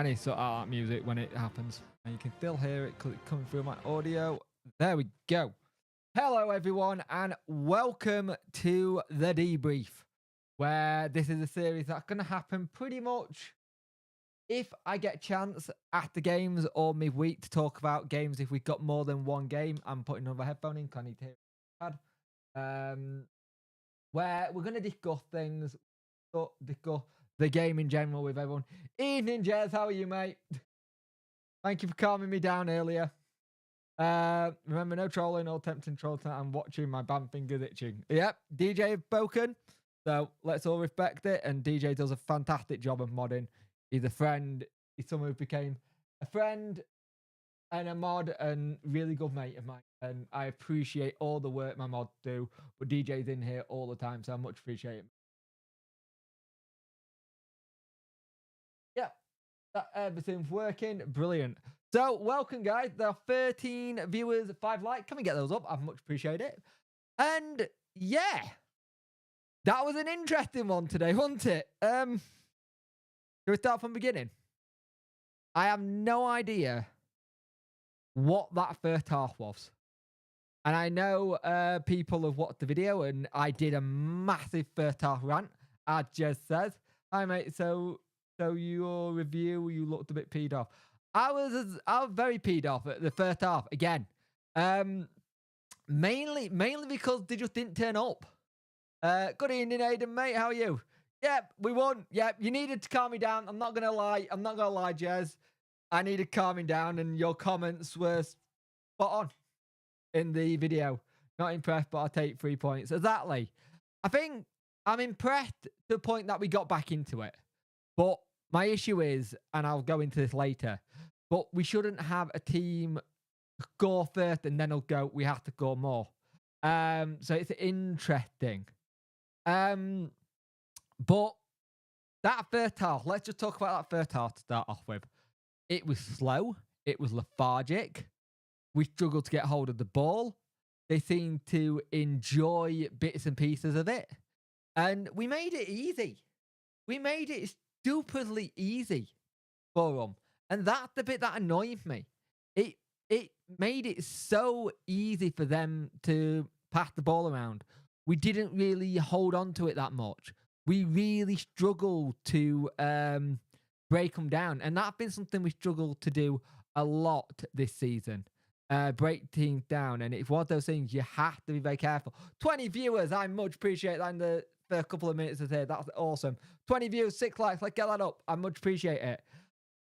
I need to sort out music when it happens. And you can still hear it coming through my audio. There we go. Hello, everyone, and welcome to The Debrief, where this is a series that's going to happen pretty much if I get a chance after games or midweek to talk about games. If we've got more than one game, I'm putting another headphone in because I need to hear it. Where we're going to discuss things, discuss the game in general with everyone. Evening, Jez. How are you, mate? Thank you for calming me down earlier. Remember, no trolling or tempting troll tonight. I'm watching my band fingers itching. Yep, DJ have spoken. So let's all respect it. And DJ does a fantastic job of modding. He's a friend. He's someone who became a friend and a mod and really good mate of mine. And I appreciate all the work my mods do. But DJ's in here all the time, so I much appreciate it. Yeah, that everything's working. Brilliant. So, welcome, guys. There are 13 viewers, 5 likes. Can we get those up? I much appreciate it. And, yeah, that was an interesting one today, wasn't it? Shall we start from the beginning? I have no idea what that first half was. And I know people have watched the video, and I did a massive first half rant, as Jez says. Hi, mate. So your review, you looked a bit peed off. I was very peed off at the first half again. Mainly because they just didn't turn up. Good evening, Aiden, mate. How are you? Yep, we won. Yep, you needed to calm me down. I'm not gonna lie, Jez. I needed calming down, and your comments were spot on in the video. Not impressed, but I'll take 3 points. Exactly. I think I'm impressed to the point that we got back into it. But my issue is, and I'll go into this later, but we shouldn't have a team score first and then it'll go, we have to score more. So it's interesting. But that first half, let's just talk about that first half to start off with. It was slow. It was lethargic. We struggled to get hold of the ball. They seemed to enjoy bits and pieces of it. And we made it easy. We made it stupidly easy for them. And that's the bit that annoyed me. It made it so easy for them to pass the ball around. We didn't really hold on to it that much. We really struggled to break them down. And that's been something we struggled to do a lot this season. Break teams down. And it's one of those things you have to be very careful. 20 viewers, I much appreciate that in the first couple of minutes of here. That's awesome. 20 views, 6 likes, let's get that up. I much appreciate it.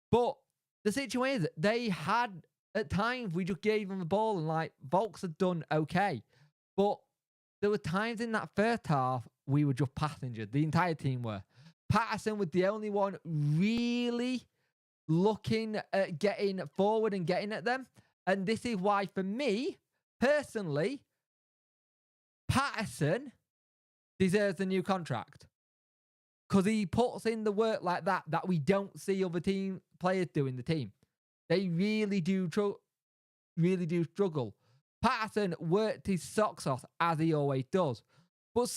But the situation is, they had, at times, we just gave them the ball and like, Volks had done okay. But there were times in that first half, we were just passengers. The entire team were. Patterson was the only one really looking at getting forward and getting at them. And this is why, for me, personally, Patterson deserves a new contract. Because he puts in the work like that we don't see other team players do in the team. They really do struggle. Patterson worked his socks off, as he always does. But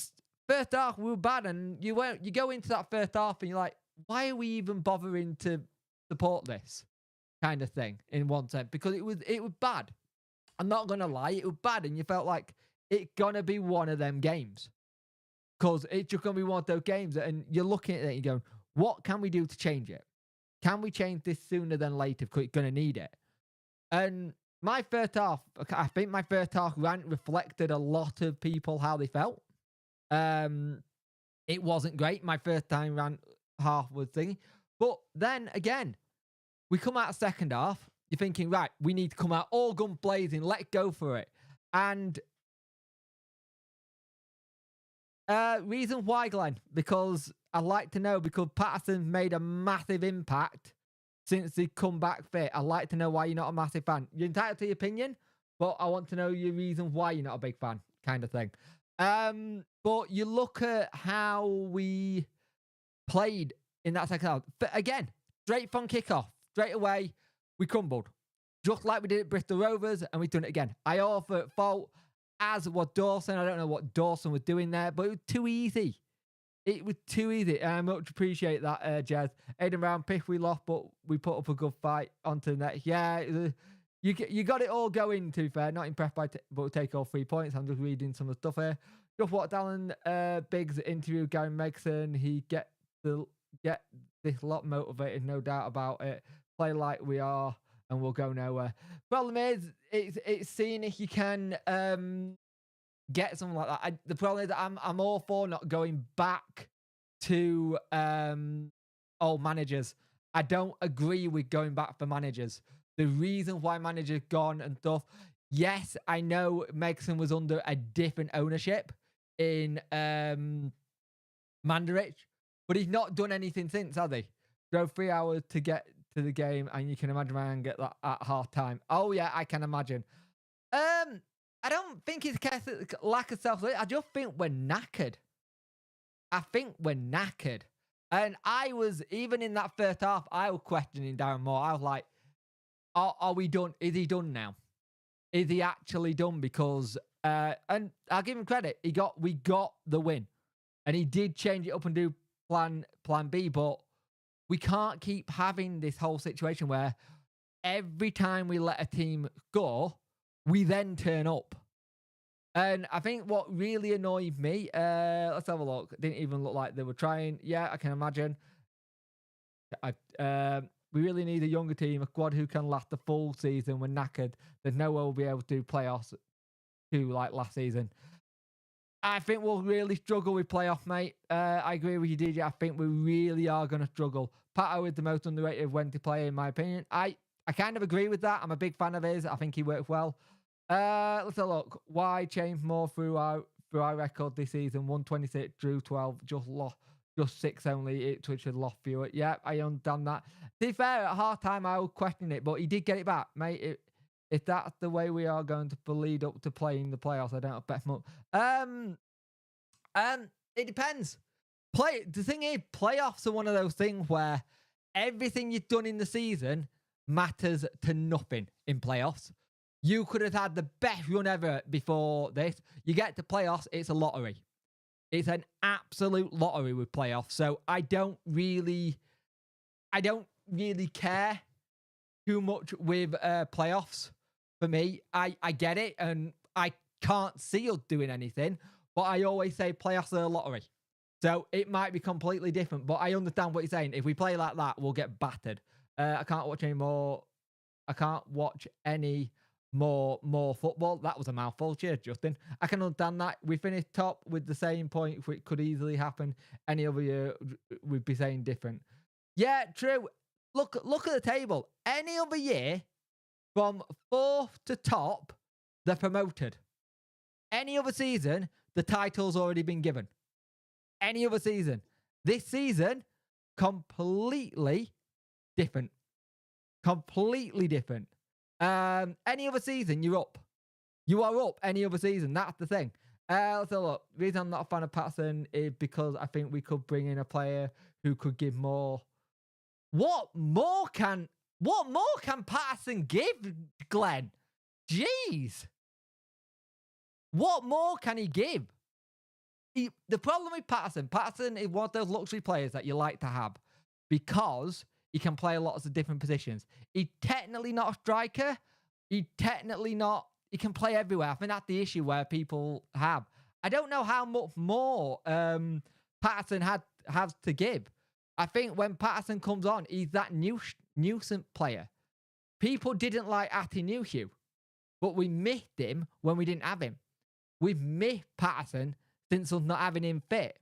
first half, we were bad. And you go into that first half and you're like, why are we even bothering to support this kind of thing in one sense? Because it was bad. I'm not going to lie, it was bad. And you felt like it's going to be one of them games. Because it's just going to be one of those games. And you're looking at it and you're going, what can we do to change it? Can we change this sooner than later? Because it's going to need it. And my first half, I think my first half rant reflected a lot of people how they felt. It wasn't great. My first time rant half was thingy. But then again, we come out second half. You're thinking, right, we need to come out all gun blazing. Let's go for it. And reason why, Glenn? Because I'd like to know, because Patterson made a massive impact since he come back fit. I'd like to know why you're not a massive fan. You're entitled to your opinion, but I want to know your reason why you're not a big fan, kind of thing. But you look at how we played in that second half. Again, straight from kickoff, straight away, we crumbled. Just like we did at Bristol Rovers, and we've done it again. I offer at fault, as was Dawson. I don't know what Dawson was doing there, but it was too easy. it was too easy. And I much appreciate that, Jez. Aiden Brown, piff, we lost, but we put up a good fight onto the net. Yeah, you got it all going, to be fair. Not impressed by but we'll take all 3 points. I'm just reading some of the stuff here. Just what Alan Biggs interview Gary Megson. He get this lot motivated, no doubt about it. Play like we are, and we'll go nowhere. Problem is, it's seeing if you can get something like that. The problem is that I'm all for not going back to old managers. I don't agree with going back for managers. The reason why managers gone and stuff. Yes, I know Megson was under a different ownership in Mandarich, but he's not done anything since, has he? Drove 3 hours to get to the game, and you can imagine man get that at half time. Oh yeah, I can imagine. I don't think it's a lack of self. I just think we're knackered. And I was, even in that first half, I was questioning Darren Moore. I was like, are we done? Is he done now? Is he actually done? Because, and I'll give him credit. We got the win. And he did change it up and do plan B, but we can't keep having this whole situation where every time we let a team go, we then turn up. And I think what really annoyed me, let's have a look. It didn't even look like they were trying. Yeah, I can imagine. We really need a younger team, a squad who can last the full season. We're knackered. There's no way we'll be able to do playoffs like last season. I think we'll really struggle with playoff, mate. I agree with you, DJ. I think we really are going to struggle. Pato is the most underrated when to play, in my opinion. I kind of agree with that. I'm a big fan of his. I think he works well. Let's have a look. Why change more through our record this season? 126, drew 12, just 6 only. Twitch had lost fewer. Yeah, I understand that. To be fair, at half time I was questioning it, but he did get it back, mate. If that's the way we are going to lead up to playing the playoffs, I don't bet much. It depends. The thing is, playoffs are one of those things where everything you've done in the season matters to nothing in playoffs. You could have had the best run ever before this. You get to playoffs, it's a lottery. It's an absolute lottery with playoffs. So I don't really care too much with playoffs. For me, I get it, and I can't see us doing anything, but I always say playoffs are a lottery. So it might be completely different, but I understand what you're saying. If we play like that, we'll get battered. I can't watch any more. I can't watch any more football. That was a mouthful. Cheers, Justin. I can understand that. We finished top with the same point, which could easily happen any other year. We'd be saying different. Yeah, true. Look at the table. Any other year, from 4th to top, they're promoted. Any other season, the title's already been given. Any other season. This season, completely different. Completely different. Any other season, you're up. You are up any other season. That's the thing. Let's have a look. The reason I'm not a fan of Patterson is because I think we could bring in a player who could give more. What more can Patterson give, Glenn? Jeez. What more can he give? The problem with Patterson is one of those luxury players that you like to have because he can play lots of different positions. He's technically not a striker. He can play everywhere. I think that's the issue where people have. I don't know how much more Patterson has to give. I think when Patterson comes on, he's that nuisance player. People didn't like Atinuhu, but we missed him when we didn't have him. We've missed Patterson since us not having him fit.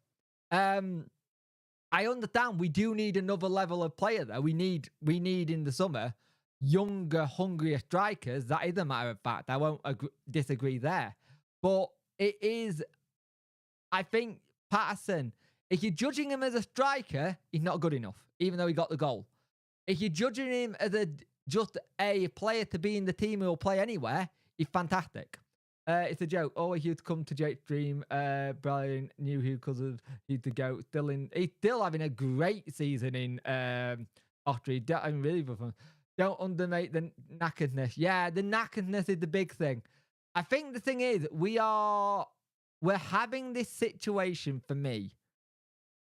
I understand we do need another level of player though. We need in the summer younger, hungrier strikers. That is a matter of fact. I won't disagree there. But it is, I think Patterson, if you're judging him as a striker, he's not good enough, even though he got the goal. If you're judging him as just a player to be in the team who will play anywhere, he's fantastic. It's a joke. Always used to come to Jake's stream. Brian knew who because he's the goat. He's still having a great season in Austria. Really fun. Don't underrate the knackeredness. Yeah, the knackeredness is the big thing. I think the thing is we're having this situation for me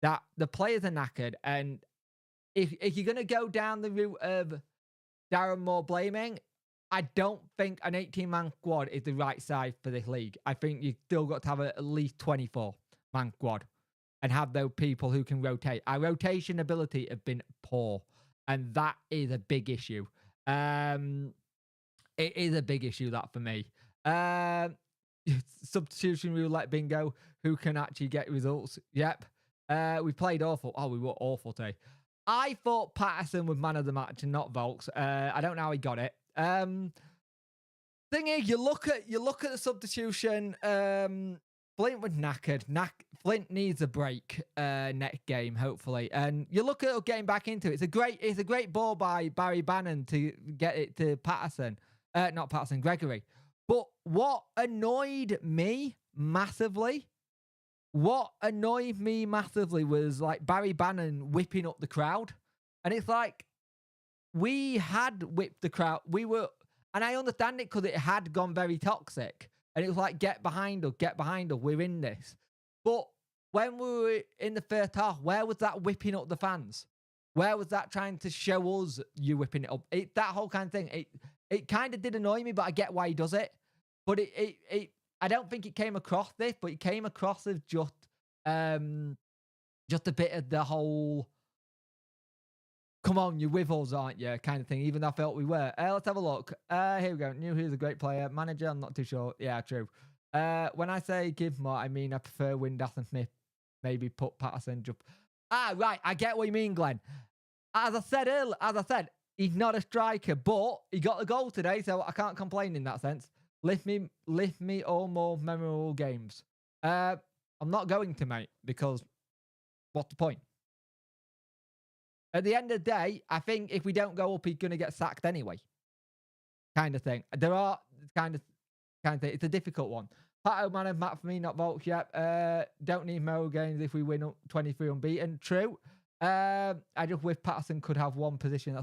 that the players are knackered, and if you're going to go down the route of Darren Moore blaming, I don't think an 18-man squad is the right size for this league. I think you've still got to have at least 24-man squad and have those people who can rotate. Our rotation ability have been poor, and that is a big issue. It is a big issue, that, for me. Substitution roulette bingo. Who can actually get results? Yep. We played awful. Oh, we were awful today. I thought Patterson was man of the match and not Volks. I don't know how he got it. Thing is, you look at the substitution. Flint was knackered. Flint needs a break next game, hopefully. And you look at getting back into it. It's a great ball by Barry Bannon to get it to Patterson. Not Patterson, Gregory. But what annoyed me massively was like Barry Bannon whipping up the crowd. And it's like, we had whipped the crowd. And I understand it because it had gone very toxic. And it was like, get behind us, we're in this. But when we were in the first half, where was that whipping up the fans? Where was that trying to show us you whipping it up? That whole kind of thing, it kind of did annoy me, but I get why he does it. But I don't think it came across this, but it came across as just a bit of the whole, come on, you're with us, aren't you, kind of thing, even though I felt we were. Let's have a look. Here we go. New who's a great player. Manager, I'm not too sure. Yeah, true. When I say give more, I mean I prefer Windass and Smith. Maybe put Patterson jump. Right. I get what you mean, Glenn. As I said, he's not a striker, but he got the goal today, so I can't complain in that sense. Lift me all more memorable games. I'm not going to, mate, because what's the point? At the end of the day, I think if we don't go up, he's going to get sacked anyway. Kind of thing. There are kind of thing. It's a difficult one. Pat O'Man and Matt for me, not Volks yet. Don't need more games if we win up 23 unbeaten. True. I just wish Patterson could have one position.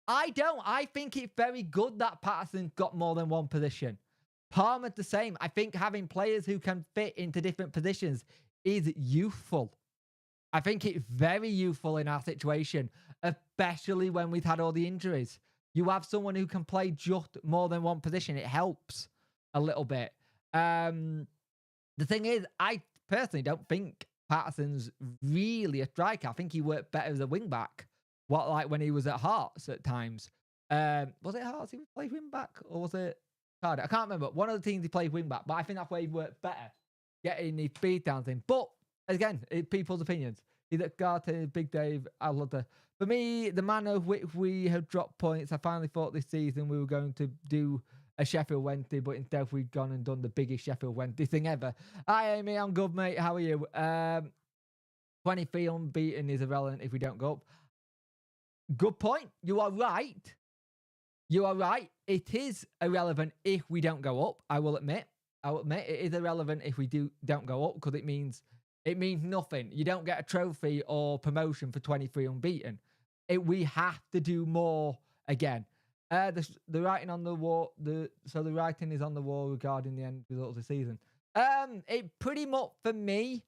I don't. I think it's very good that Patterson got more than one position. Palmer's the same. I think having players who can fit into different positions is useful. I think it's very useful in our situation, especially when we've had all the injuries. You have someone who can play just more than one position. It helps a little bit. The thing is, I personally don't think Patterson's really a striker. I think he worked better as a wing-back. Like when he was at Hearts at times. Was it Hearts he played wing-back? Or was it Cardiff? I can't remember. One of the teams he played wing-back. But I think that's where he worked better. Getting the speed down thing. But, again, it's people's opinions. Either Garter, Big Dave, I love the... For me, the manner of which we have dropped points, I finally thought this season we were going to do a Sheffield Wednesday, but instead we've gone and done the biggest Sheffield Wednesday thing ever. Hi, Amy. I'm good, mate. How are you? 23 unbeaten is irrelevant if we don't go up. Good point. You are right. It is irrelevant if we don't go up. I will admit it is irrelevant if we don't go up because it means nothing. You don't get a trophy or promotion for 23 unbeaten. We have to do more again. The writing on the wall. The writing is on the wall regarding the end results of the season. It pretty much for me,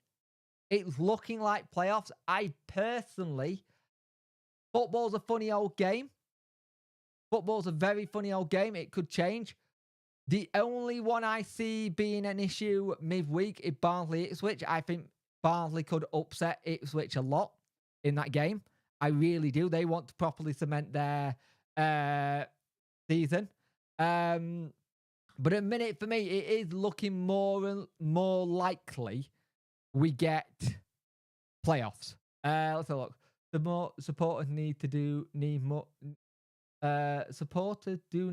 it's looking like playoffs. I personally, football's a funny old game. Football's a very funny old game. It could change. The only one I see being an issue midweek is Barnsley-Ipswich. I think Barnsley could upset Ipswich a lot in that game. I really do. They want to properly cement their season. But at the minute, for me, it is looking more and more likely we get playoffs. Let's have a look. The more supporters need more. Supporters do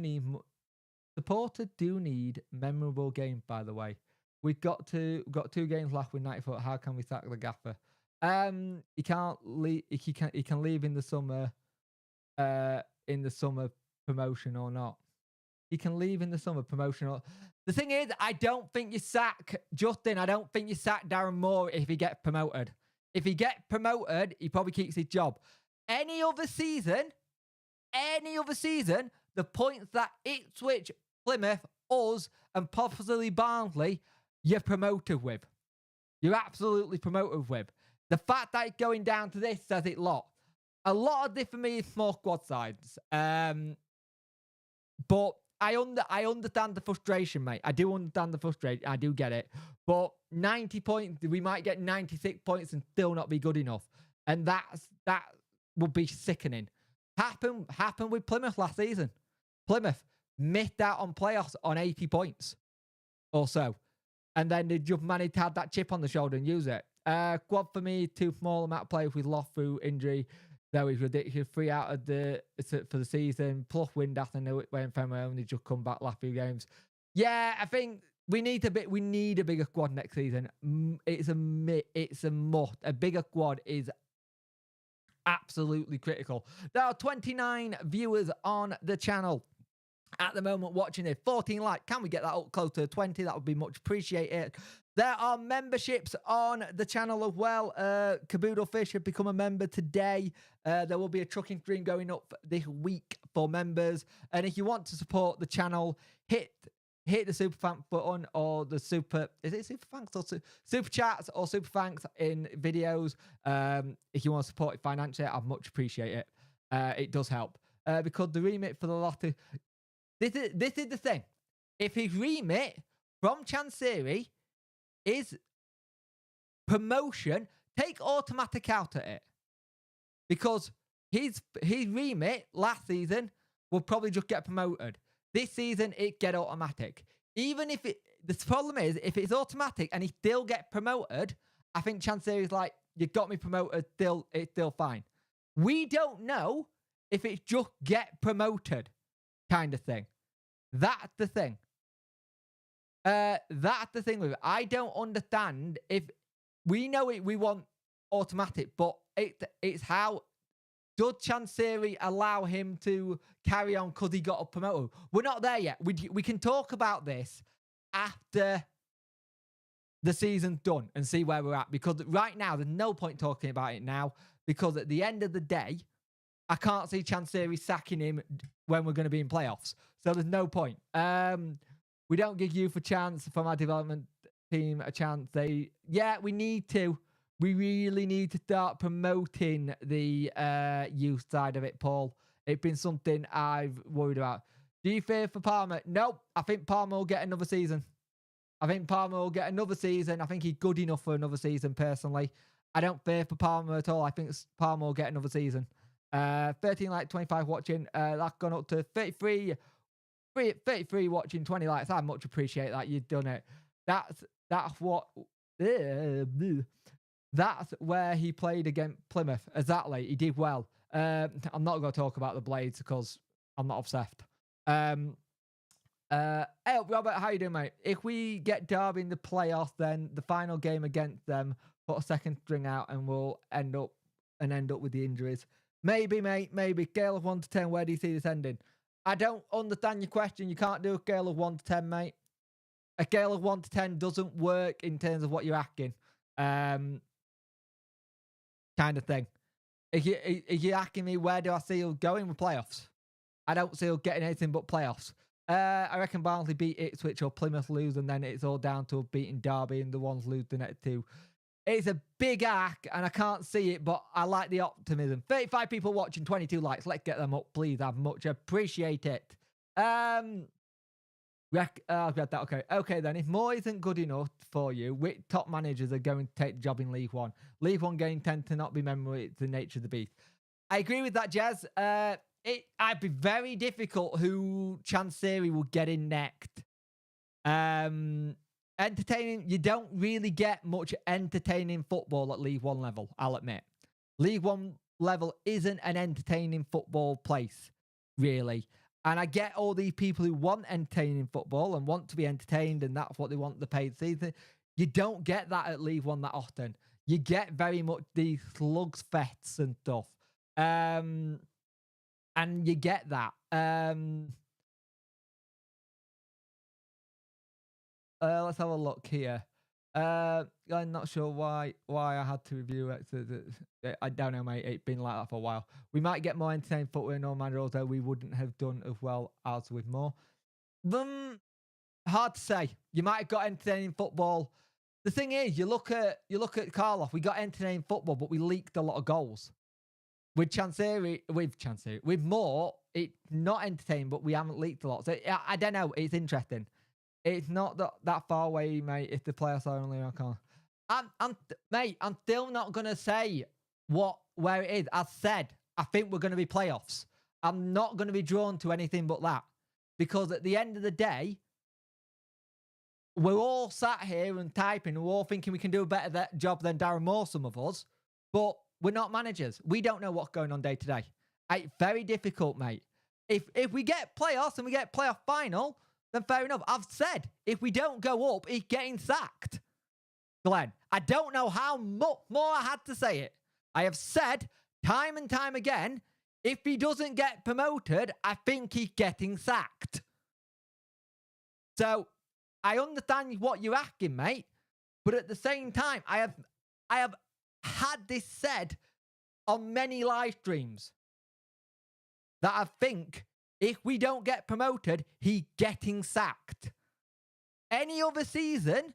need memorable games. By the way, we've got 2 games left with 94. How can we sack the gaffer? He can't leave. He can leave in the summer. In the summer promotion or not. He can leave in the summer promotion. The thing is, I don't think you sack Justin. I don't think you sack Darren Moore if he gets promoted. If he gets promoted, he probably keeps his job. Any other season, the points that Ipswich, Plymouth, us, and possibly Barnsley, you're promoted with. You're absolutely promoted with. The fact that it's going down to this says it lot. A lot of this for me is small squad sides. But I understand the frustration, mate. I do understand the frustration. I do get it. But 90 points, we might get 96 points and still not be good enough. And that would be sickening. Happened with Plymouth last season. Plymouth missed out on playoffs on 80 points or so. And then they just managed to have that chip on the shoulder and use it. Squad for me, too small amount of players with lost through injury. That was ridiculous. 3 out of for the season. Plus Windass, I know it went from only just come back last few games. Yeah, I think we need a bigger squad next season. It's a must. A bigger squad is absolutely critical. There are 29 viewers on the channel at the moment watching it. 14 likes. Can we get that up close to 20? That would be much appreciated. There are memberships on the channel as well. Caboodle Fish have become a member today. There will be a trucking stream going up this week for members. And if you want to support the channel, hit the super thanks button or the super... Is it super thanks or super chats or super thanks in videos? If you want to support it financially, I'd much appreciate it. It does help. Because the remit for the lottery... This is the thing. If his remit from Chancery is promotion, take automatic out at it. Because his remit last season will probably just get promoted. This season, it get automatic. Even if the problem is, if it's automatic and he still get promoted, I think Chancery's like, you got me promoted, it's still fine. We don't know if it's just get promoted kind of thing. That's the thing. That's the thing with it. I don't understand if we know it. We want automatic, but it's how does Chancery allow him to carry on because he got a promoted? We're not there yet. We can talk about this after the season's done and see where we're at. Because right now there's no point talking about it now. Because at the end of the day, I can't see Chancery sacking him when we're going to be in playoffs. So there's no point. We don't give youth a chance from our development team a chance. We need to. We really need to start promoting the youth side of it, Paul. It's been something I've worried about. Do you fear for Palmer? Nope. I think Palmer will get another season. I think he's good enough for another season, personally. I don't fear for Palmer at all. I think Palmer will get another season. 13 likes, 25 watching. That's gone up to 33 watching, 20 likes. I much appreciate that. You've done it. That's where he played against Plymouth. Exactly. He did well. I'm not going to talk about the Blades because I'm not obsessed. Hey, Robert, how you doing, mate? If we get Derby in the playoffs, then the final game against them, put a second string out and we'll end up with the injuries. Maybe, mate, maybe. Scale of 1 to 10, where do you see this ending? I don't understand your question. You can't do a scale of 1 to 10, mate. A scale of 1 to 10 doesn't work in terms of what you're asking. Kind of thing. If you're asking me where do I see us going with playoffs, I don't see us getting anything but playoffs. I reckon Barnsley beat Ipswich or Plymouth lose, and then it's all down to beating Derby and the ones lose the next two. It's a big act, and I can't see it, but I like the optimism. 35 people watching, 22 likes. Let's get them up, please. I much appreciate it. I've read that. Okay, then. If Moore isn't good enough for you, which top managers are going to take the job in League One? League One games tend to not be memorable. It's the nature of the beast. I agree with that, Jez. I'd be very difficult who Chancery will get in next. Entertaining, you don't really get much entertaining football at League One level, I'll admit. League One level isn't an entertaining football place, really. And I get all these people who want entertaining football and want to be entertained, and that's what they want the paid season. You don't get that at League One that often. You get very much these slugs fests and stuff. And you get that. Let's have a look here. I'm not sure why I had to review it. I don't know, mate. It's been like that for a while. We might get more entertaining football in all manner, although we wouldn't have done as well as with more. Hard to say. You might have got entertaining football The thing is, you look at Karloff. We got entertaining football, but we leaked a lot of goals. With Moore, it's not entertaining, but we haven't leaked a lot. So I don't know. It's interesting. It's not that far away, mate. If the playoffs are only around corner, mate, I'm still not gonna say where it is. As said, I think we're gonna be playoffs. I'm not gonna be drawn to anything but that, because at the end of the day, we're all sat here and typing, and we're all thinking we can do a better job than Darren Moore, some of us, but we're not managers. We don't know what's going on day to day. It's very difficult, mate. If we get playoffs and we get playoff final, then fair enough. I've said, if we don't go up, he's getting sacked. Glenn, I don't know how much more I had to say it. I have said time and time again, if he doesn't get promoted, I think he's getting sacked. So I understand what you're asking, mate, but at the same time, I have had this said on many live streams that I think if we don't get promoted, he's getting sacked. Any other season,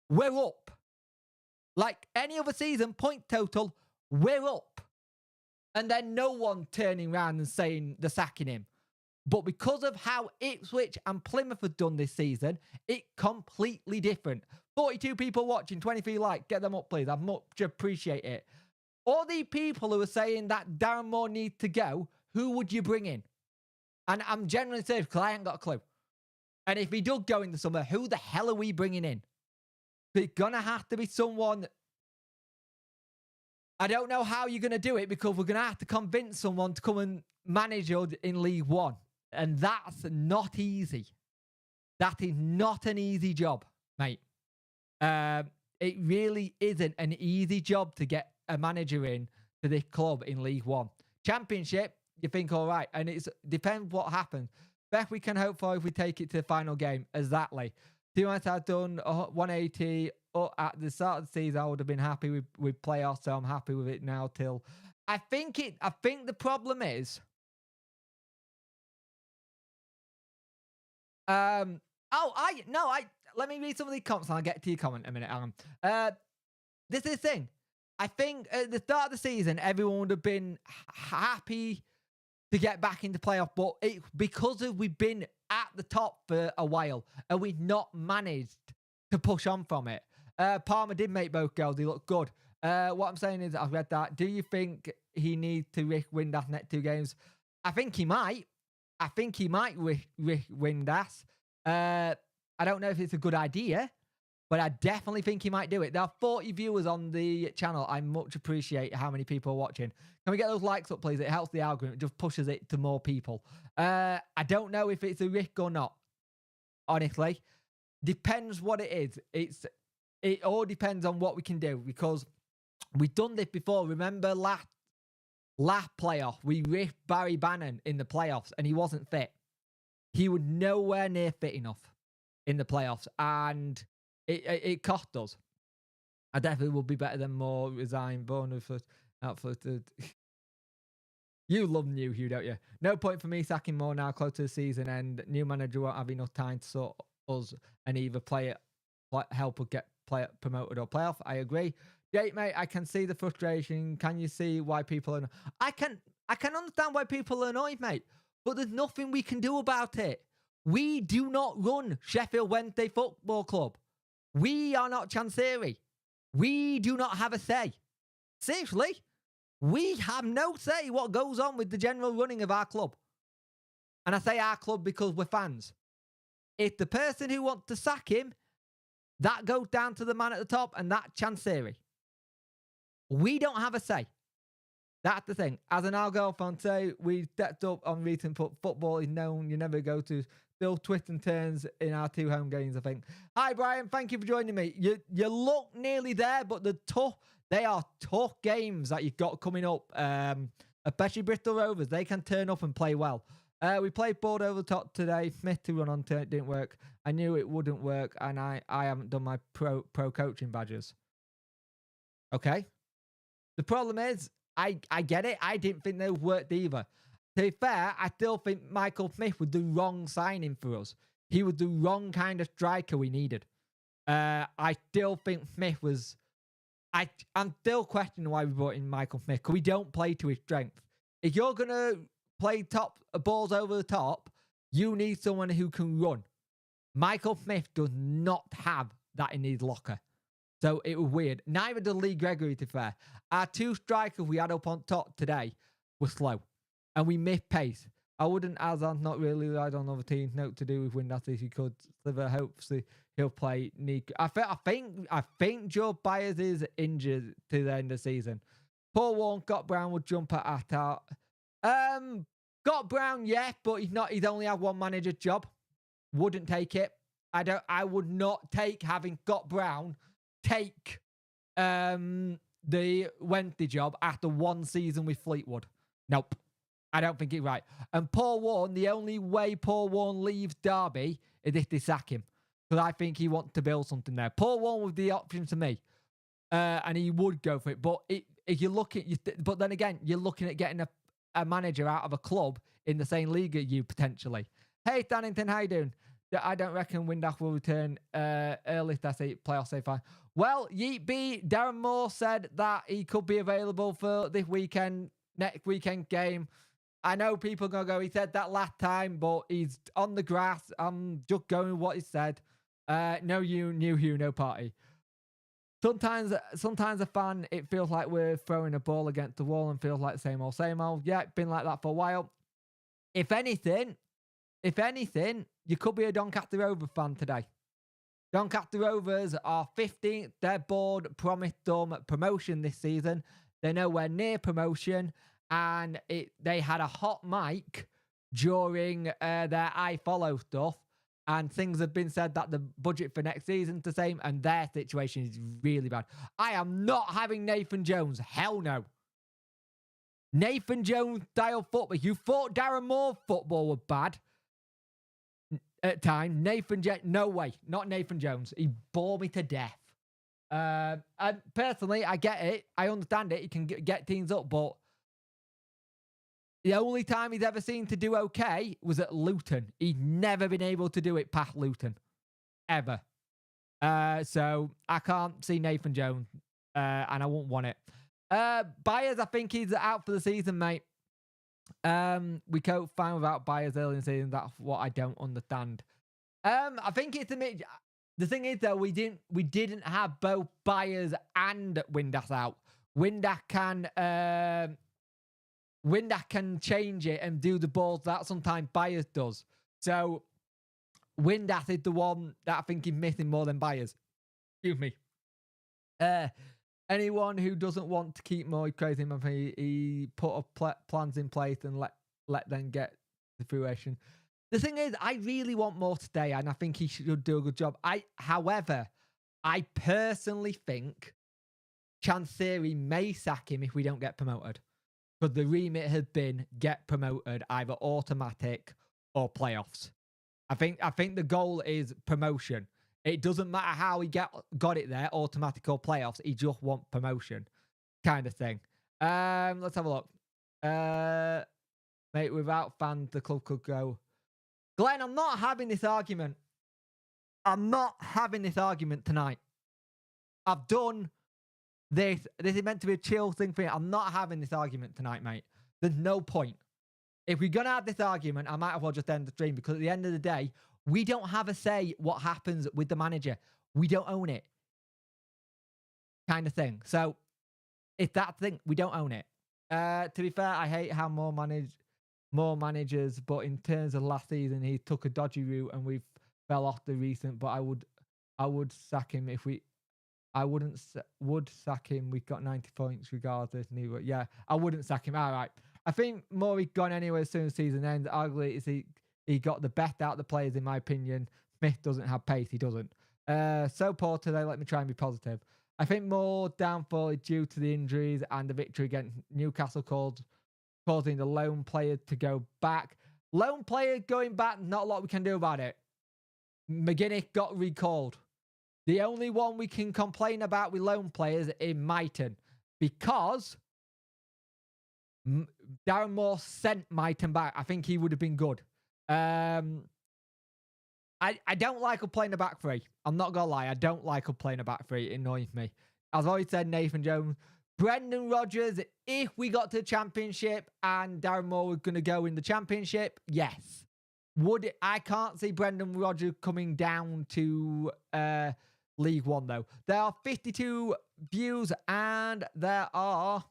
we're up. Like any other season, point total, we're up. And then no one turning around and saying they're sacking him. But because of how Ipswich and Plymouth have done this season, it's completely different. 42 people watching, 23 likes. Get them up, please. I much appreciate it. All these people who are saying that Darren Moore needs to go, who would you bring in? And I'm genuinely serious because I ain't got a clue. And if he does go in the summer, who the hell are we bringing in? It's going to have to be someone. I don't know how you're going to do it, because we're going to have to convince someone to come and manage us in League One. And that's not easy. That is not an easy job, mate. It really isn't an easy job to get a manager in to this club in League One. Championship, you think, all right. And it depends what happens. Best we can hope for if we take it to the final game. Exactly. To be honest, I've done 180 at the start of the season. I would have been happy with playoffs, so I'm happy with it now till... I think the problem is... let me read some of these comments and I'll get to your comment in a minute, Alan. This is the thing. I think at the start of the season, everyone would have been happy to get back into playoff, but because we've been at the top for a while and we've not managed to push on from it. Palmer did make both goals. He looked good. What I'm saying is, I've read that. Do you think he needs to risk Windass next 2 games? I think he might. I think he might risk Windass. I don't know if it's a good idea, but I definitely think he might do it. There are 40 viewers on the channel. I much appreciate how many people are watching. Can we get those likes up, please? It helps the algorithm. It just pushes it to more people. I don't know if it's a risk or not, honestly. Depends what it is. It all depends on what we can do, because we've done this before. Remember last playoff, we risked Barry Bannon in the playoffs and he wasn't fit. He was nowhere near fit enough in the playoffs, and it cost us. I definitely will be better than Moore. Resign, bonus outfitted. You love new Hugh, don't you? No point for me sacking Moore now, close to the season end. New manager won't have enough time to sort us and either help us get promoted or playoff. I agree. Jake, mate, I can see the frustration. Can you see why people are... I can understand why people are annoyed, mate, but there's nothing we can do about it. We do not run Sheffield Wednesday Football Club. We are not Chancery. We do not have a say. Seriously, we have no say what goes on with the general running of our club. And I say our club because we're fans. If the person who wants to sack him, that goes down to the man at the top, and that Chancery. We don't have a say. That's the thing. As an Algarve fan, say we stepped up on recent football is known. You never go to still twists and turns in our 2 home games, I think. Hi, Brian. Thank you for joining me. You look nearly there, but they are tough games that you've got coming up. Especially Bristol Rovers. They can turn up and play well. We played board over the top today. Smith to run on to it didn't work. I knew it wouldn't work, and I haven't done my pro coaching badges. Okay. The problem is, I get it. I didn't think they worked either. To be fair, I still think Michael Smith was the wrong signing for us. He was the wrong kind of striker we needed. I still think Smith was. I'm still questioning why we brought in Michael Smith, because we don't play to his strength. If you're gonna play top balls over the top, you need someone who can run. Michael Smith does not have that in his locker. So it was weird. Neither did Lee Gregory, to be fair. Our two strikers we had up on top today were slow. And we missed pace. I wouldn't, as I'm not really relied on other teams. Note to do with Windass if he could sliver. Hopefully he'll play Nico. I think Joe Byers is injured to the end of the season. Paul Warren, Scott Brown would jump at our. Scott Brown, yeah, but he's not. He's only had one manager job. Wouldn't take it. I would not take having Scott Brown take the Wednesday job after one season with Fleetwood. Nope. I don't think it's right. And Paul Warren, the only way Paul Warren leaves Derby is if they sack him. Because I think he wants to build something there. Paul Warren was the option to me. And he would go for it. But if you look at, but then again, you're looking at getting a manager out of a club in the same league as you potentially. Hey, Dannington, how you doing? I don't reckon Windass will return early if that's a playoff safe. Well, Yeet B, Darren Moore said that he could be available for this weekend, next weekend game. I know people are going to go, he said that last time, but he's on the grass. I'm just going with what he said. No you, new Hugh, no party. Sometimes a fan, it feels like we're throwing a ball against the wall and feels like the same old. Yeah, been like that for a while. If anything, you could be a Doncaster Rovers fan today. Doncaster Rovers are 15th. Their board promised them promotion this season. They're nowhere near promotion. And they had a hot mic during their I Follow stuff. And things have been said that the budget for next season's the same. And their situation is really bad. I am not having Nathan Jones. Hell no. Nathan Jones style football. You thought Darren Moore football was bad at time. No way. Not Nathan Jones. He bored me to death. And personally, I get it. I understand it. He can get teams up, but the only time he's ever seen to do okay was at Luton. He'd never been able to do it past Luton. Ever. So I can't see Nathan Jones. And I wouldn't want it. Byers, I think he's out for the season, mate. We cope fine without Byers early in the season. That's what I don't understand. I think it's the thing is though, we didn't have both Byers and Windass out. Windass can change it and do the balls that sometimes Byers does. So Windass is the one that I think is missing more than Byers. Excuse me. Anyone who doesn't want to keep Moy crazy, he put up plans in place and let them get to fruition. The thing is, I really want Moore to stay, and I think he should do a good job. However, I personally think Chansiri may sack him if we don't get promoted. Because the remit has been get promoted, either automatic or playoffs. I think the goal is promotion. It doesn't matter how he got it there, automatic or playoffs. He just wants promotion, kind of thing. Let's have a look. Mate, without fans, the club could go. Glenn, I'm not having this argument. I'm not having this argument tonight. I've done this. This is meant to be a chill thing for me. I'm not having this argument tonight, mate. There's no point. If we're going to have this argument, I might as well just end the stream, because at the end of the day, we don't have a say what happens with the manager. We don't own it. Kind of thing. So, it's that thing. We don't own it. To be fair, I hate how more managers, but in terms of last season, he took a dodgy route and we fell off the recent, but I would sack him if we... I would sack him. We got 90 points regardless. Yeah, I wouldn't sack him. All right. I think Maury's gone anyway as soon as the season ends. Arguably, he got the best out of the players, in my opinion. Smith doesn't have pace. He doesn't. So poor today. Let me try and be positive. I think more downfall is due to the injuries and the victory against Newcastle causing the lone player to go back. Lone player going back, not a lot we can do about it. McGuinness got recalled. The only one we can complain about with lone players is Mighton, because Darren Moore sent Mighton back. I think he would have been good. I don't like us playing a back three. I'm not going to lie. I don't like us playing a back three. It annoys me. As I always said, Nathan Jones. Brendan Rodgers, if we got to the championship and Darren Moore was going to go in the championship, yes. I can't see Brendan Rodgers coming down to League One, though. There are 52 views and there are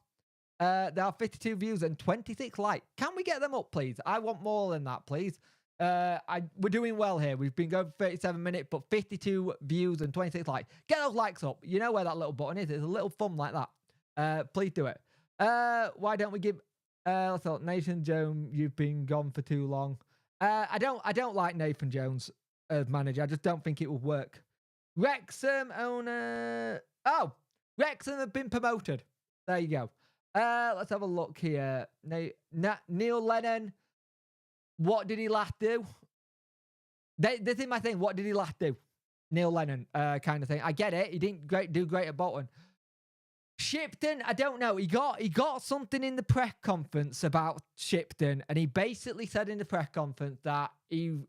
52 views and 26 likes. Can we get them up, please? I want more than that, please. We're doing well here. We've been going for 37 minutes, but 52 views and 26 likes. Get those likes up. You know where that little button is. It's a little thumb like that. Please do it. Why don't we give let's look, Nathan Jones, you've been gone for too long. I don't like Nathan Jones as manager. I just don't think it will work. Wrexham owner. Oh, Wrexham have been promoted. There you go. Let's have a look here. Neil Lennon. What did he last do? This is my thing. What did he last do? Neil Lennon kind of thing. I get it. He didn't do great at Bolton. Shipton, I don't know. He got something in the press conference about Shipton, and he basically said in the press conference that it's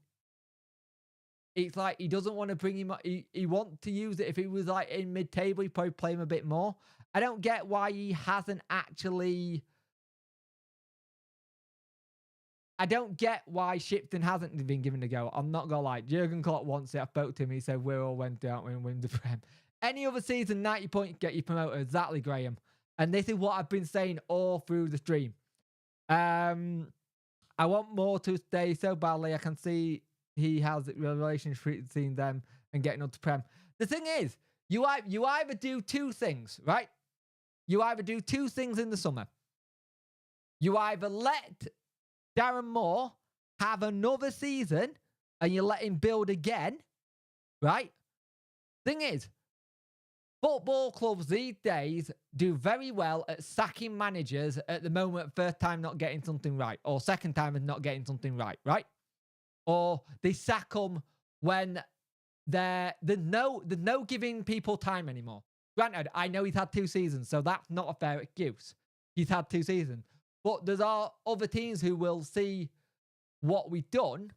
like he doesn't want to bring him up. He wants to use it. If he was like in mid-table, he'd probably play him a bit more. I don't get why he hasn't actually. I don't get why Shipton hasn't been given a go. I'm not gonna lie. Jurgen Klopp wants it. I spoke to him. He said we're all Wednesday, aren't we, and win the Prem. Any other season, 90 points get you promoted. Exactly, Graham. And this is what I've been saying all through the stream. I want more to stay so badly. I can see he has a relationship between them and getting up to Prem. The thing is, you either do two things, right? You either do two things in the summer. You either let Darren Moore have another season and you let him build again, right? Thing is, football clubs these days do very well at sacking managers at the moment, first time not getting something right, or second time and not getting something right? Or they sack them when there's no giving people time anymore. Granted, I know he's had 2 seasons, so that's not a fair excuse. He's had 2 seasons. But there are other teams who will see what we've done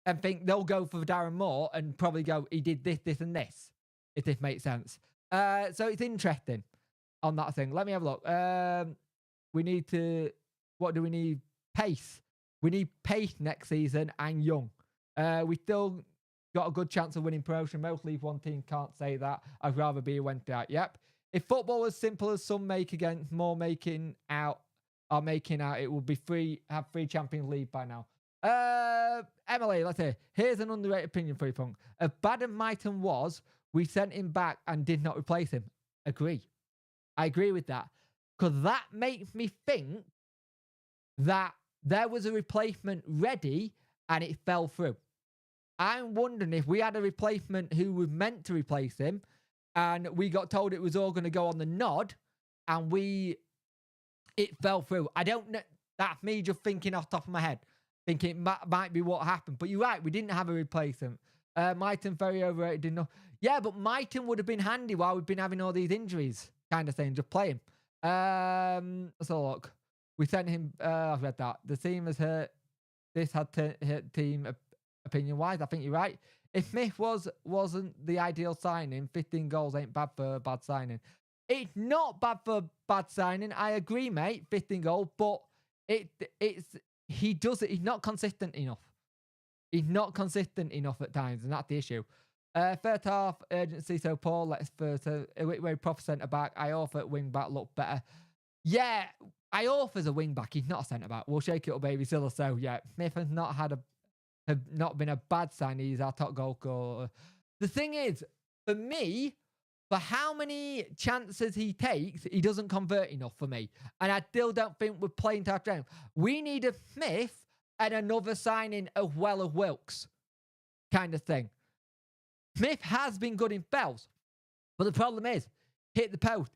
and think they'll go for Darren Moore and probably go, he did this, this, and this, if this makes sense. So it's interesting on that thing. Let me have a look. What do we need? Pace. We need pace next season and young. We still got a good chance of winning promotion. Most League One team can't say that. I'd rather be a went out. Yep. If football was simple as some make against more making out, it would be have 3 Champions League by now. Emily, let's hear. Here's an underrated opinion for you, Punk. As bad as Mighton was, we sent him back and did not replace him. Agree. I agree with that. Because that makes me think that there was a replacement ready and it fell through. I'm wondering if we had a replacement who was meant to replace him and we got told it was all going to go on the nod and it fell through. I don't know. That's me just thinking off the top of my head. Thinking it might be what happened. But you're right. We didn't have a replacement. Mighton very overrated. Didn't know. Yeah, but Mighton would have been handy while we've been having all these injuries, kind of thing. Just playing. Let's have a look. We sent him. I've read that. The team has hurt. This had to hit team opinion-wise. I think you're right. If Smith wasn't the ideal signing, 15 goals ain't bad for a bad signing. It's not bad for bad signing. I agree, mate. 15 goals, but he's not consistent enough. He's not consistent enough at times, and that's the issue. First half, urgency so poor. Let's first very proper centre back. Iorfa at wing back looked better. Yeah, Iorfa's a wing back. He's not a centre back. We'll shake it up, baby. Still so. Yeah, Smith has not been a bad sign. He's our top goal scorer. The thing is, for me, for how many chances he takes, he doesn't convert enough for me. And I still don't think we're playing to our strength. We need a Smith and another signing as well as Wilkes kind of thing. Smith has been good in spells, but the problem is, hit the post.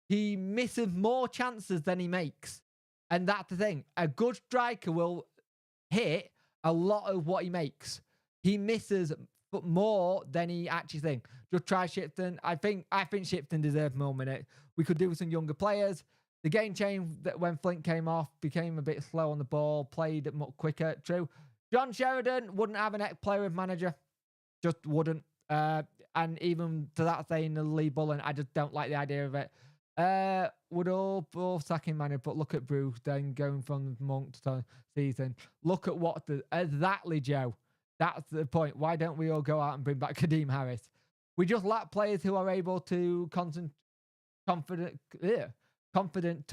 He misses more chances than he makes. And that's the thing. A good striker will hit a lot of what he makes. He misses more than he actually thinks. Just try Shipton. I think Shipton deserves more minutes. We could do with some younger players. The game changed that when Flint came off, became a bit slow on the ball, played much quicker. True. John Sheridan wouldn't have an ex-player as manager. Just wouldn't. And even to that saying the Lee Bullen, I just don't like the idea of it. Would all both sacking manager, but look at Bruce, then going from Monk to season. Look at what exactly, Joe. That's the point. Why don't we all go out and bring back Kadeem Harris? We just lack players who are able to confident to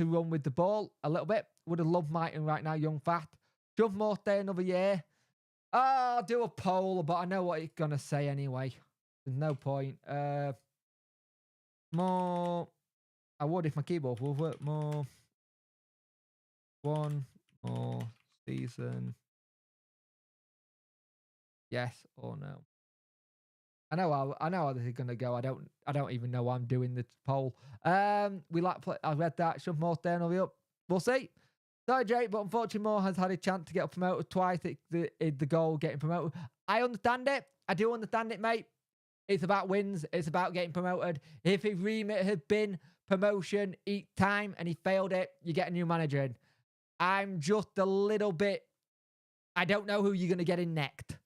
run with the ball a little bit. Would have loved Mighton right now, young fat. Should more stay another year? Oh, I'll do a poll, but I know what it's gonna say anyway. There's no point. More. I would if my keyboard would work more. One more season. Yes or no? I know how this is gonna go. I don't even know why I'm doing this poll. We like play. I read that. Should more stay another up? We'll see. Sorry, Jake, but unfortunately, Moore has had a chance to get promoted twice. It's the goal getting promoted. I understand it. I do understand it, mate. It's about wins. It's about getting promoted. If his remit had been promotion each time and he failed it, you get a new manager in. I'm just a little bit. I don't know who you're going to get in next.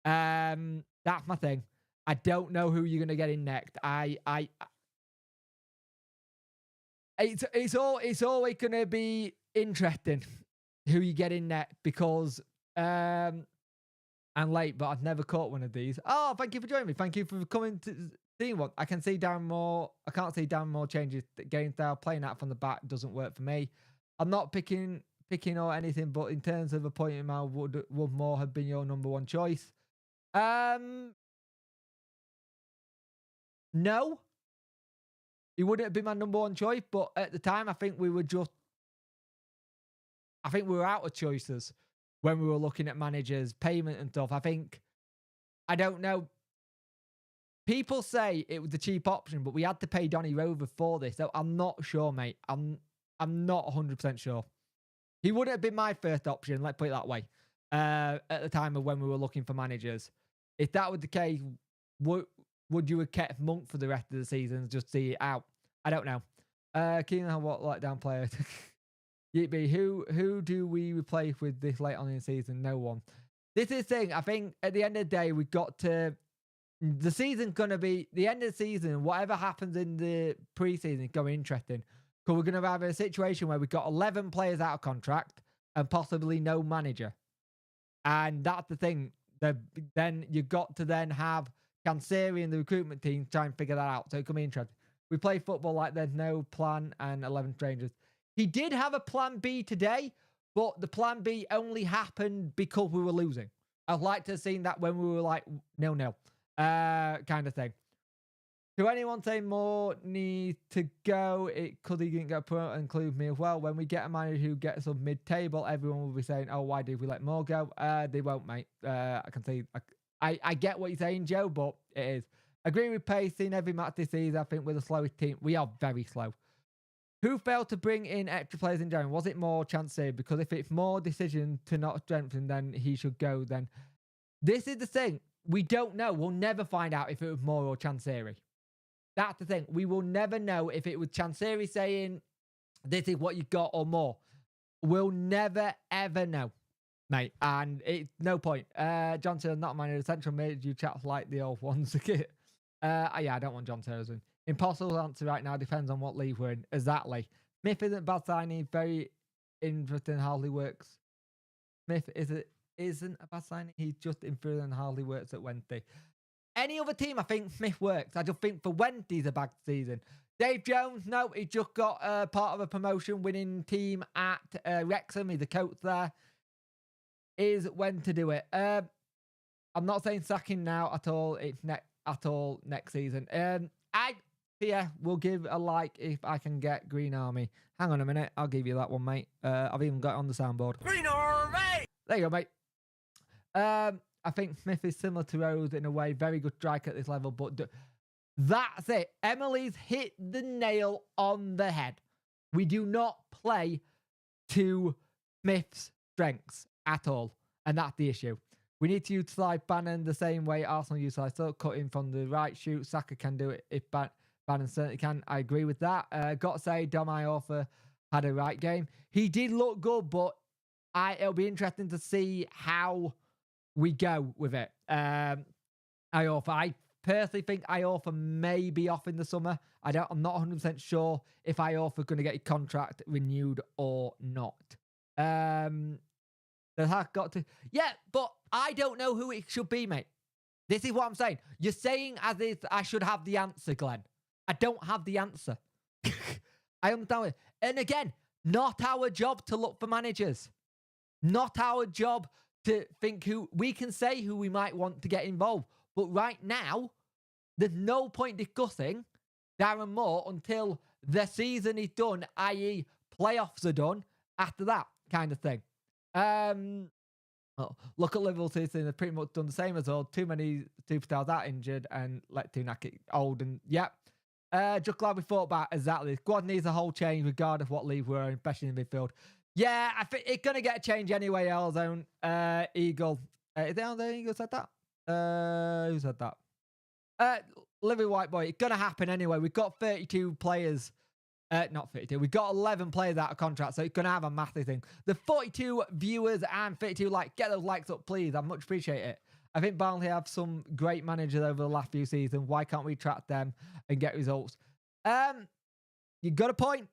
That's my thing. I don't know who you're going to get in next. It's always going to be interesting who you get in next because I'm late, but I've never caught one of these. Oh, thank you for joining me. Thank you for coming to see one. I can see Darren Moore. I can't see Darren Moore changes the game style. Playing out from the back doesn't work for me. I'm not picking or anything, but in terms of appointing him, would Moore have been your number one choice? No. He wouldn't have been my number one choice, but at the time, I think we were out of choices when we were looking at managers, payment and stuff. I don't know. People say it was the cheap option, but we had to pay Donny Rover for this. So I'm not sure, mate. I'm not 100% sure. He wouldn't have been my first option, let's put it that way, at the time of when we were looking for managers. If that was the case, would you have kept Monk for the rest of the season just to see it out? I don't know. Keenan, what letdown player? Yeetby, who do we replace with this late on in the season? No one. This is the thing. I think at the end of the day, we've got to. The season's going to be the end of the season. Whatever happens in the preseason is going to be interesting. Because we're going to have a situation where we've got 11 players out of contract and possibly no manager. And that's the thing. Then you've got to then have Canseri and the recruitment team try and figure that out. So it could be interesting. We play football like there's no plan and 11 strangers. He did have a plan B today, but the plan B only happened because we were losing. I'd like to have seen that when we were like 0-0 kind of thing. To anyone saying more needs to go, could he didn't get promoted, include me as well. When we get a manager who gets us mid-table, everyone will be saying, oh, why did we let more go? They won't, mate. I can see. I get what you're saying, Joe, but it is. Agree with pacing every match this season. I think we're the slowest team. We are very slow. Who failed to bring in extra players in general? Was it more Chansey? Because if it's more decision to not strengthen, then he should go. Then this is the thing. We don't know. We'll never find out if it was Moore or Chanseri. That's the thing. We will never know if it was Chanseri saying, this is what you got or more. We'll never, ever know, mate. And it's no point. Johnson, not manager. Central mid, you chats like the old ones. Yeah, I don't want John Terrorism. Impossible answer right now. Depends on what league we're in. Exactly. Smith isn't bad signing. Very interesting. Hardly works. Smith isn't a bad signing. He's just inferior and hardly works at Wednesday. Any other team, I think Smith works. I just think for Wednesday's a bad season. Dave Jones, no, he just got part of a promotion winning team at Wrexham. He's the coach there. Is when to do it. I'm not saying sacking now at all. It's next season. We'll give a like if I can get Green Army. Hang on a minute. I'll give you that one, mate. I've even got it on the soundboard. Green Army! There you go, mate. I think Smith is similar to Rose in a way. Very good striker at this level, but that's it. Emily's hit the nail on the head. We do not play to Smith's strengths at all, and that's the issue. We need to utilise Bannon the same way Arsenal utilise. So cutting from the right shoot. Saka can do it if Bannon certainly can. I agree with that. Got to say, Dom Iorfa had a right game. He did look good, but it'll be interesting to see how we go with it. I personally think Iorfa may be off in the summer. I'm not 100% sure if Iorfa going to get a contract renewed or not. They have got to. Yeah, but I don't know who it should be, mate. This is what I'm saying. You're saying as if I should have the answer, Glenn. I don't have the answer. I understand it. And again, not our job to look for managers. Not our job to think who we can say who we might want to get involved. But right now, there's no point discussing Darren Moore until the season is done, i.e. playoffs are done after that kind of thing. Look at Liverpool season. They've pretty much done the same as well. Too many superstars are injured and let Tunak old and just glad we thought about exactly. The squad needs a whole change regardless of what league we're in, especially in midfield. Yeah, I think it's gonna get a change anyway. Elzone Eagle. Is it Elzone Eagle said that? Who said that? Living White Boy. It's gonna happen anyway. We've got 32 players. Not 32. We've got 11 players out of contract, so it's going to have a massive thing. The 42 viewers and 32 likes. Get those likes up, please. I much appreciate it. I think Barnsley have some great managers over the last few seasons. Why can't we track them and get results? You got a point.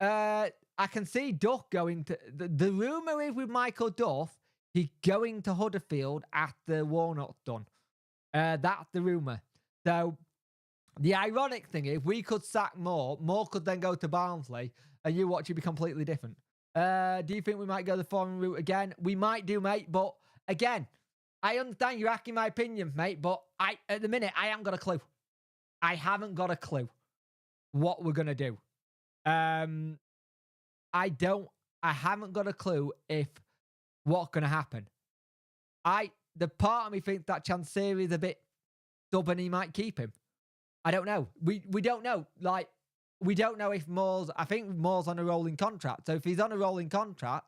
I can see Duff going to... The rumour is with Michael Duff, he's going to Huddersfield after Warnock's done. That's the rumour. So... the ironic thing is, we could sack Moore. Moore could then go to Barnsley, and you watch it be completely different. Do you think we might go the foreign route again? We might do, mate. But again, I understand you're asking my opinion, mate. But at the minute, I haven't got a clue. I haven't got a clue what we're gonna do. I haven't got a clue if what's gonna happen. The part of me thinks that Chansiri is a bit stubborn. He might keep him. I don't know. We don't know. Like, we don't know if Moore's... I think Moore's on a rolling contract. So if he's on a rolling contract,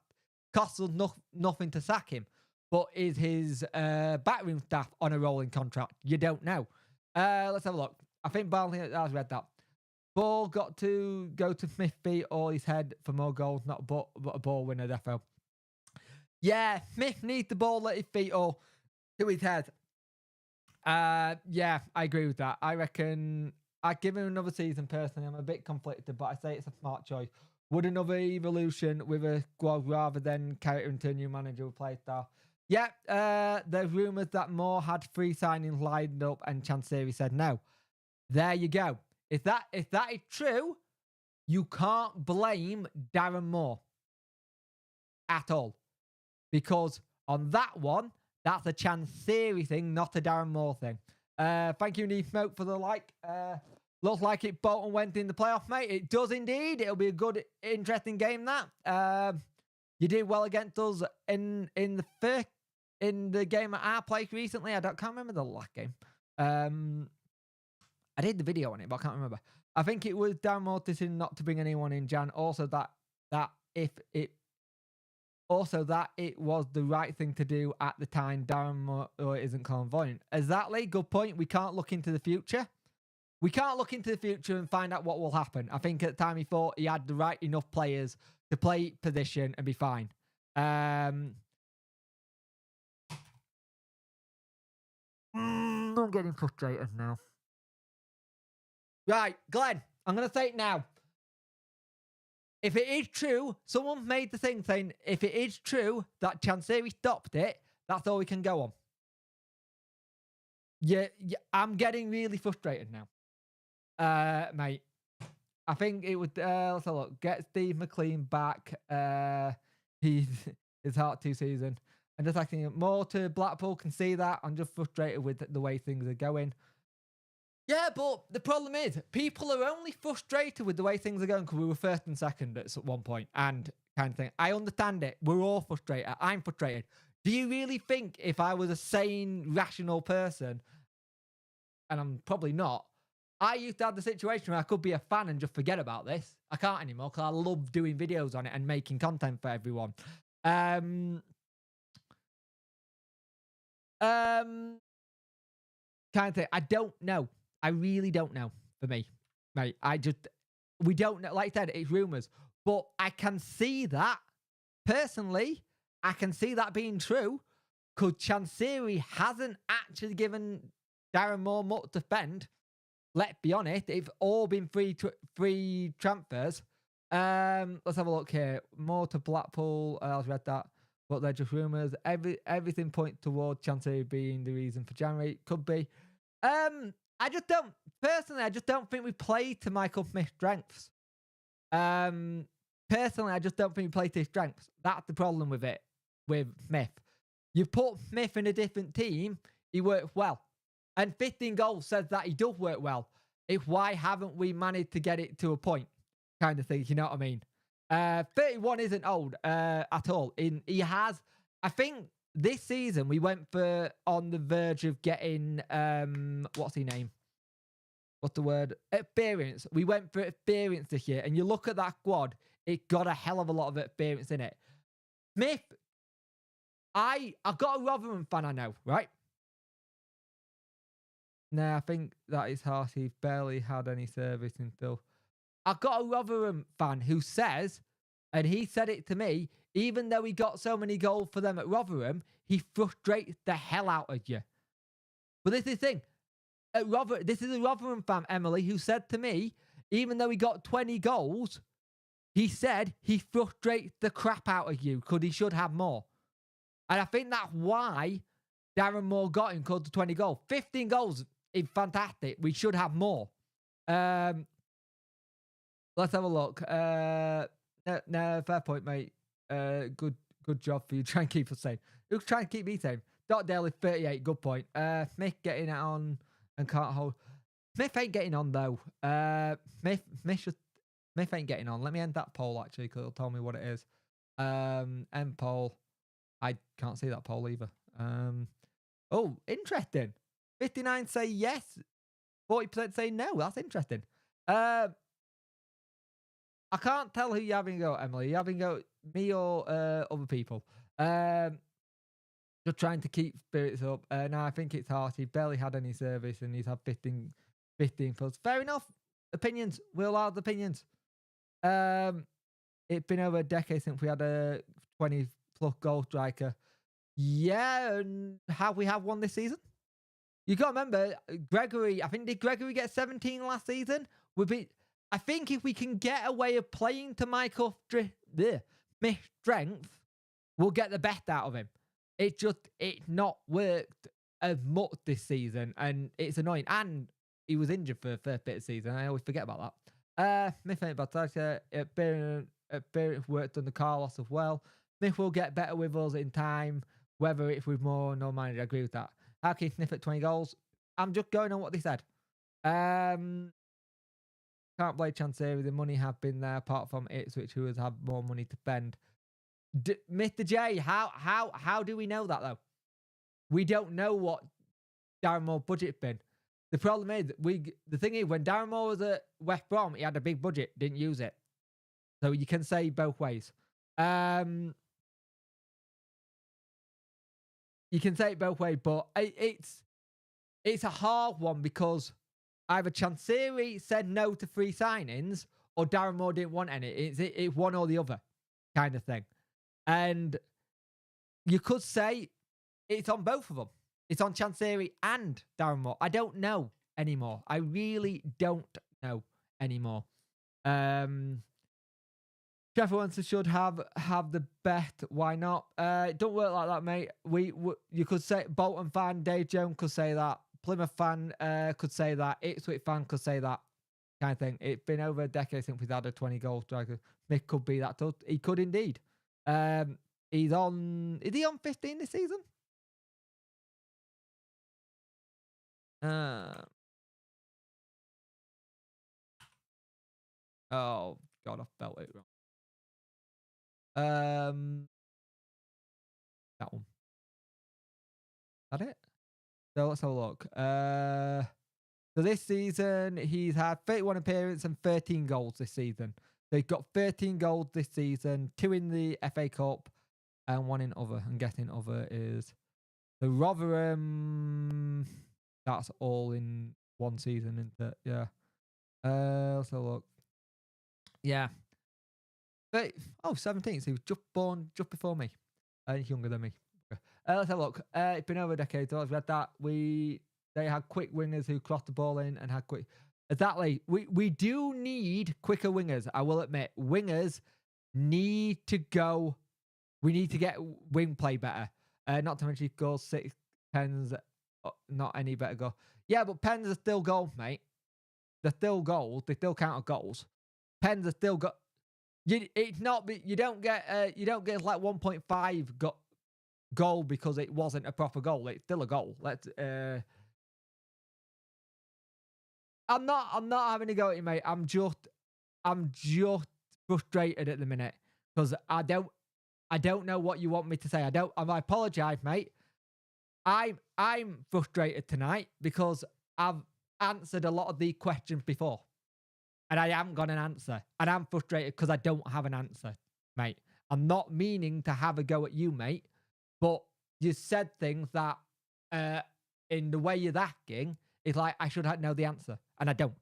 costs us nothing to sack him. But is his backroom staff on a rolling contract? You don't know. Let's have a look. I think Barnsley has read that. Ball got to go to Smith feet or his head for more goals, not but a ball winner, defo. Yeah, Smith needs the ball at his feet or to his head. Yeah, I agree with that. I reckon I'd give him another season personally. I'm a bit conflicted, but I say it's a smart choice. Would another evolution with a squad rather than character into a new manager with play style? Yeah, there's rumours that Moore had 3 signings lined up and Chansiri said no. There you go. If that is true, you can't blame Darren Moore at all. Because on that one, that's a Chansiri thing, not a Darren Moore thing. Thank you, Need Smoke, for the like. Looks like it Bolton went in the playoff, mate. It does indeed. It'll be a good, interesting game, that. You did well against us in the game at our place recently. I can't remember the last game. I did the video on it, but I can't remember. I think it was Darren Moore's decision not to bring anyone in, Jan. Also, that it was the right thing to do at the time. Darren Moore isn't clairvoyant. Exactly. Good point. We can't look into the future. We can't look into the future and find out what will happen. I think at the time he thought he had the right enough players to play position and be fine. I'm getting frustrated now. Right, Glenn, I'm going to say it now. If it is true, someone made the thing saying, if it is true that Chansiri stopped it, that's all we can go on. Yeah, I'm getting really frustrated now. Mate, I think it would, let's have a look. Get Steve McLean back. His heart 2 season. And just acting more to Blackpool, can see that. I'm just frustrated with the way things are going. Yeah, but the problem is, people are only frustrated with the way things are going because we were first and second at one point and kind of thing. I understand it. We're all frustrated. I'm frustrated. Do you really think if I was a sane, rational person, and I'm probably not, I used to have the situation where I could be a fan and just forget about this. I can't anymore because I love doing videos on it and making content for everyone. Kind of thing. I don't know. I really don't know for me, mate. We don't know. Like I said, it's rumours. But I can see that, personally, I can see that being true because Chansiri hasn't actually given Darren Moore much to spend. Let's be honest, they've all been free transfers. Let's have a look here. More to Blackpool. I've read that, but they're just rumours. Everything points towards Chancery being the reason for January. Could be. I just don't think we play to Michael Smith's strengths. Personally, I just don't think we play to his strengths. That's the problem with it, with Smith. You put Smith in a different team, he works well. And 15 goals says that he does work well. Why haven't we managed to get it to a point? Kind of thing, you know what I mean? 31 isn't old at all. He has, I think this season we went for on the verge of getting, what's his name? What's the word? Experience. We went for experience this year. And you look at that squad, it got a hell of a lot of experience in it. Smith, I got a Rotherham fan I know, right? Nah, I think that is harsh. He barely had any service until... I got a Rotherham fan who says, and he said it to me, even though he got so many goals for them at Rotherham, he frustrates the hell out of you. But this is the thing. This is a Rotherham fan, Emily, who said to me, even though he got 20 goals, he said he frustrates the crap out of you because he should have more. And I think that's why Darren Moore got him close to 20 goals. 15 goals is fantastic. We should have more. Let's have a look. No, fair point, mate. Good job for you. Try and keep us safe. Who's trying to keep me safe? Dale is 38. Good point. Smith getting it on and can't hold. Smith ain't getting on, though. Smith ain't getting on. Let me end that poll, actually, because it'll tell me what it is. End poll. I can't see that poll either. Oh, interesting. 59 say yes. 40% say no. That's interesting. I can't tell who you're having a go at, Emily. You're having a go at me or other people. Just trying to keep spirits up. No, I think it's harsh. He barely had any service and he's had 15 fills. Fair enough. Opinions. We'll have opinions. It's been over a decade since we had a 20-plus goal striker. Yeah, and have we had one this season? You got to remember, Gregory, I think, did Gregory get 17 last season? I think if we can get a way of playing to Michael Smith's strength, we'll get the best out of him. It's not worked as much this season, and it's annoying. And he was injured for the first bit of the season. I always forget about that. Smith ain't bad. Experience worked under Carlos as well. Smith will get better with us in time, whether it's with more or no manager. I agree with that. How can he sniff at 20 goals? I'm just going on what they said. Can't blame Chancery. The money have been there, apart from Ipswich, who has had more money to spend. Mr. J, how do we know that, though? We don't know what Darren Moore's budget's been. The problem is, the thing is, when Darren Moore was at West Brom, he had a big budget, didn't use it. So you can say both ways. You can say it both ways, but it's a hard one because either Chancery said no to free signings or Darren Moore didn't want any. It's one or the other kind of thing. And you could say it's on both of them. It's on Chancery and Darren Moore. I don't know anymore. I really don't know anymore. Sheffield Wednesday should have the bet. Why not? It don't work like that, mate. You could say Bolton fan Dave Jones could say that. Plymouth fan could say that. Ipswich fan could say that kind of thing. It's been over a decade since we've had a 20-goal striker. Smith could be that. He could indeed. He's on. Is he on 15 this season? Oh God, I felt it wrong. That one. Is that it? So let's have a look. So this season, he's had 31 appearances and 13 goals this season. So he's got 13 goals this season, 2 in the FA Cup and 1 in other. I'm guessing other is the Rotherham. That's all in one season, isn't it? Yeah. Let's have a look. Yeah. But, 17. So he was just born just before me. He's younger than me. Let's have a look. It's been over a decade. So I've read that. They had quick wingers who crossed the ball in and had quick. Exactly. We do need quicker wingers. I will admit, wingers need to go. We need to get wing play better. Not to mention goals, 6 pens, not any better goal. Yeah, but pens are still goals, mate. They're still goals. They still count as goals. Pens are still got. It's not. You don't get like 1.5 goal because it wasn't a proper goal. It's still a goal. I'm not having a go at you, mate. I'm just frustrated at the minute because I don't know what you want me to say. I apologize, mate. I'm frustrated tonight because I've answered a lot of the questions before. And I haven't got an answer. And I'm frustrated because I don't have an answer, mate. I'm not meaning to have a go at you, mate. But you said things that, in the way you're acting, it's like I should know the answer. And I don't.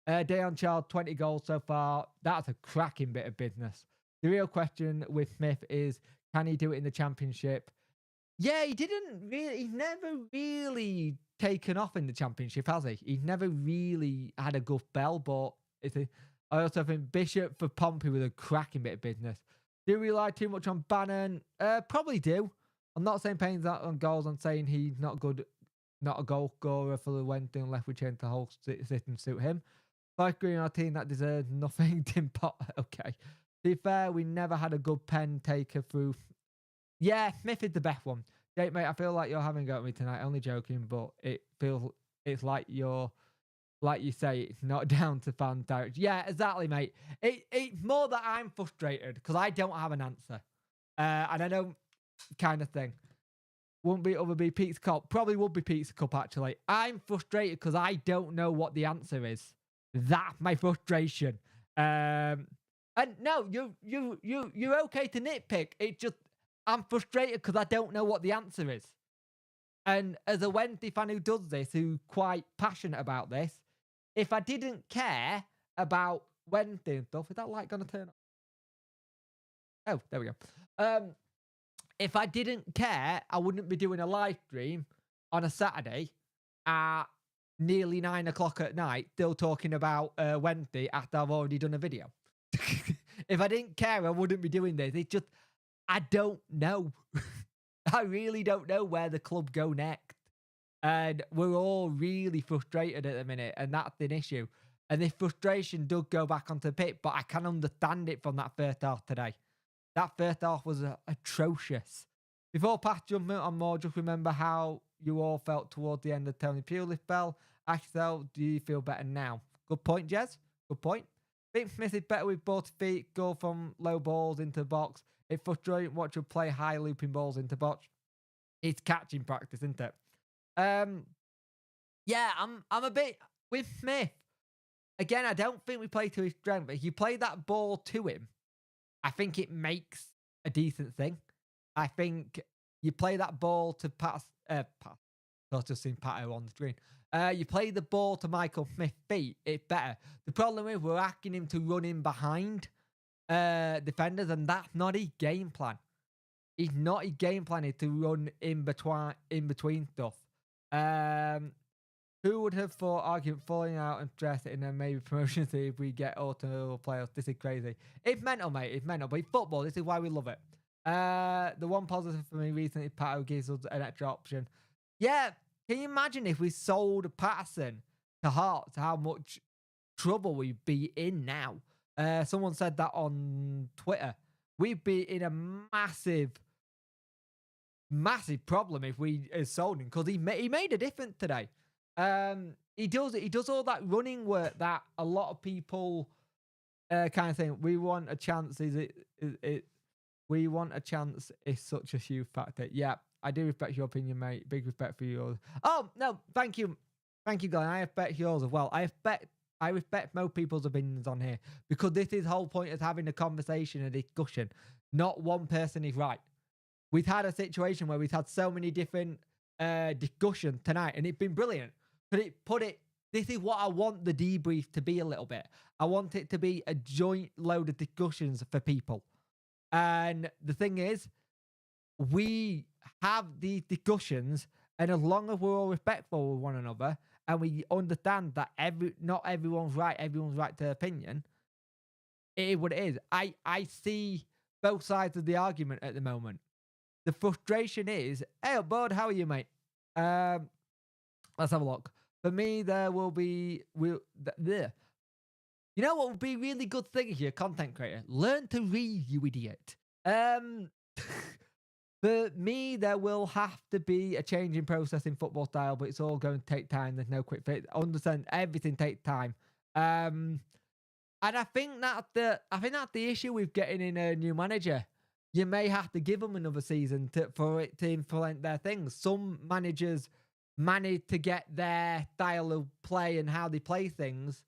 Darren Child, 20 goals so far. That's a cracking bit of business. The real question with Smith is, can he do it in the Championship? Yeah, he's never really taken off in the Championship, has he? He's never really had a good spell, but I also think Bishop for Pompey was a cracking bit of business. Do we rely too much on Bannon? Probably do. I'm not saying Payne's out on goals. I'm saying he's not good, not a goal scorer for the Wednesday unless we change the whole system to suit him. Five green on our team that deserves nothing. Tim Pot. Okay. To be fair, we never had a good pen taker through. Yeah, Smith is the best one. Jake, mate, I feel like you're having a go at me tonight. Only joking, but it's like you say, it's not down to fan direct. Yeah, exactly, mate. It's more that I'm frustrated because I don't have an answer. And I don't kind of thing. Wouldn't be other be Pizza Cup. Probably would be Pizza Cup, actually. I'm frustrated because I don't know what the answer is. That's my frustration. And no, you're okay to nitpick. It's just I'm frustrated because I don't know what the answer is. And as a Wednesday fan who does this, who's quite passionate about this, if I didn't care about Wednesday and stuff, is that light going to turn on? Oh, there we go. If I didn't care, I wouldn't be doing a live stream on a Saturday at nearly 9 o'clock at night, still talking about Wednesday after I've already done a video. If I didn't care, I wouldn't be doing this. It's just, I don't know. I really don't know where the club go next. And we're all really frustrated at the minute, and that's an issue. And this frustration does go back onto the pitch, but I can understand it from that first half today. That first half was atrocious. Before past jumping on more, just remember how you all felt towards the end of Tony Pulis' spell. Axel, do you feel better now? Good point, Jez. Good point. I think Smith is better with both feet, go from low balls into the box. It's frustrating watching play high looping balls into box. It's catching practice, isn't it? Yeah, I'm a bit with Smith. Again, I don't think we play to his strength. But if you play that ball to him, I think it makes a decent thing. I think you play that ball to pass. I've just seen Pato on the screen. You play the ball to Michael Smith's feet, it's better. The problem is we're asking him to run in behind defenders, and that's not his game plan. He's not his game plan is to run in between stuff. Who would have thought argument falling out and stress and then maybe promotion if we get auto playoffs? This is crazy. It's mental, mate. It's mental. But it's football. This is why we love it. The one positive for me recently, Pato gives us an extra option. Yeah. Can you imagine if we sold Patterson to Hearts, how much trouble we'd be in now? Someone said that on Twitter. We'd be in a massive problem if we sold him because he made a difference today. He does all that running work that a lot of people kind of think we want a chance. We want a chance is such a huge factor. Yeah, I do respect your opinion, mate. Big respect for yours. Oh no, thank you, Glenn. I respect yours as well. I respect most people's opinions on here because this is the whole point of having a conversation, a discussion. Not one person is right. We've had a situation where we've had so many different discussions tonight, and it's been brilliant. This is what I want the debrief to be a little bit. I want it to be a joint load of discussions for people. And the thing is, we have these discussions And as long as we're all respectful with one another and we understand that not everyone's right to their opinion, it is what it is. I see both sides of the argument at the moment. The frustration is, hey, bud, how are you, mate? Let's have a look. For me, there will be there. You know what would be a really good thing if you're a content creator? Learn to read, you idiot. For me, there will have to be a change in process in football style, but it's all going to take time. There's no quick fix. Understand, everything takes time. And I think that's the issue with getting in a new manager. You may have to give them another season for it to implement their things. Some managers manage to get their style of play and how they play things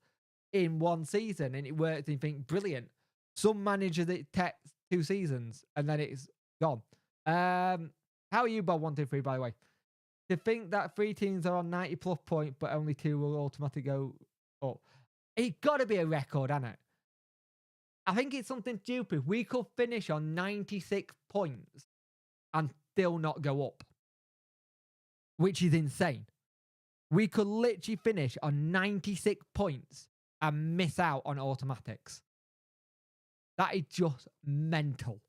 in one season, and it works. And you think brilliant. Some managers it takes 2 seasons, and then it's gone. How are you, Bob 123? By the way, to think that 3 teams are on 90 plus points, but only 2 will automatically go up. It's got to be a record, hasn't it? I think it's something stupid. We could finish on 96 points and still not go up, which is insane. We could literally finish on 96 points and miss out on automatics. That is just mental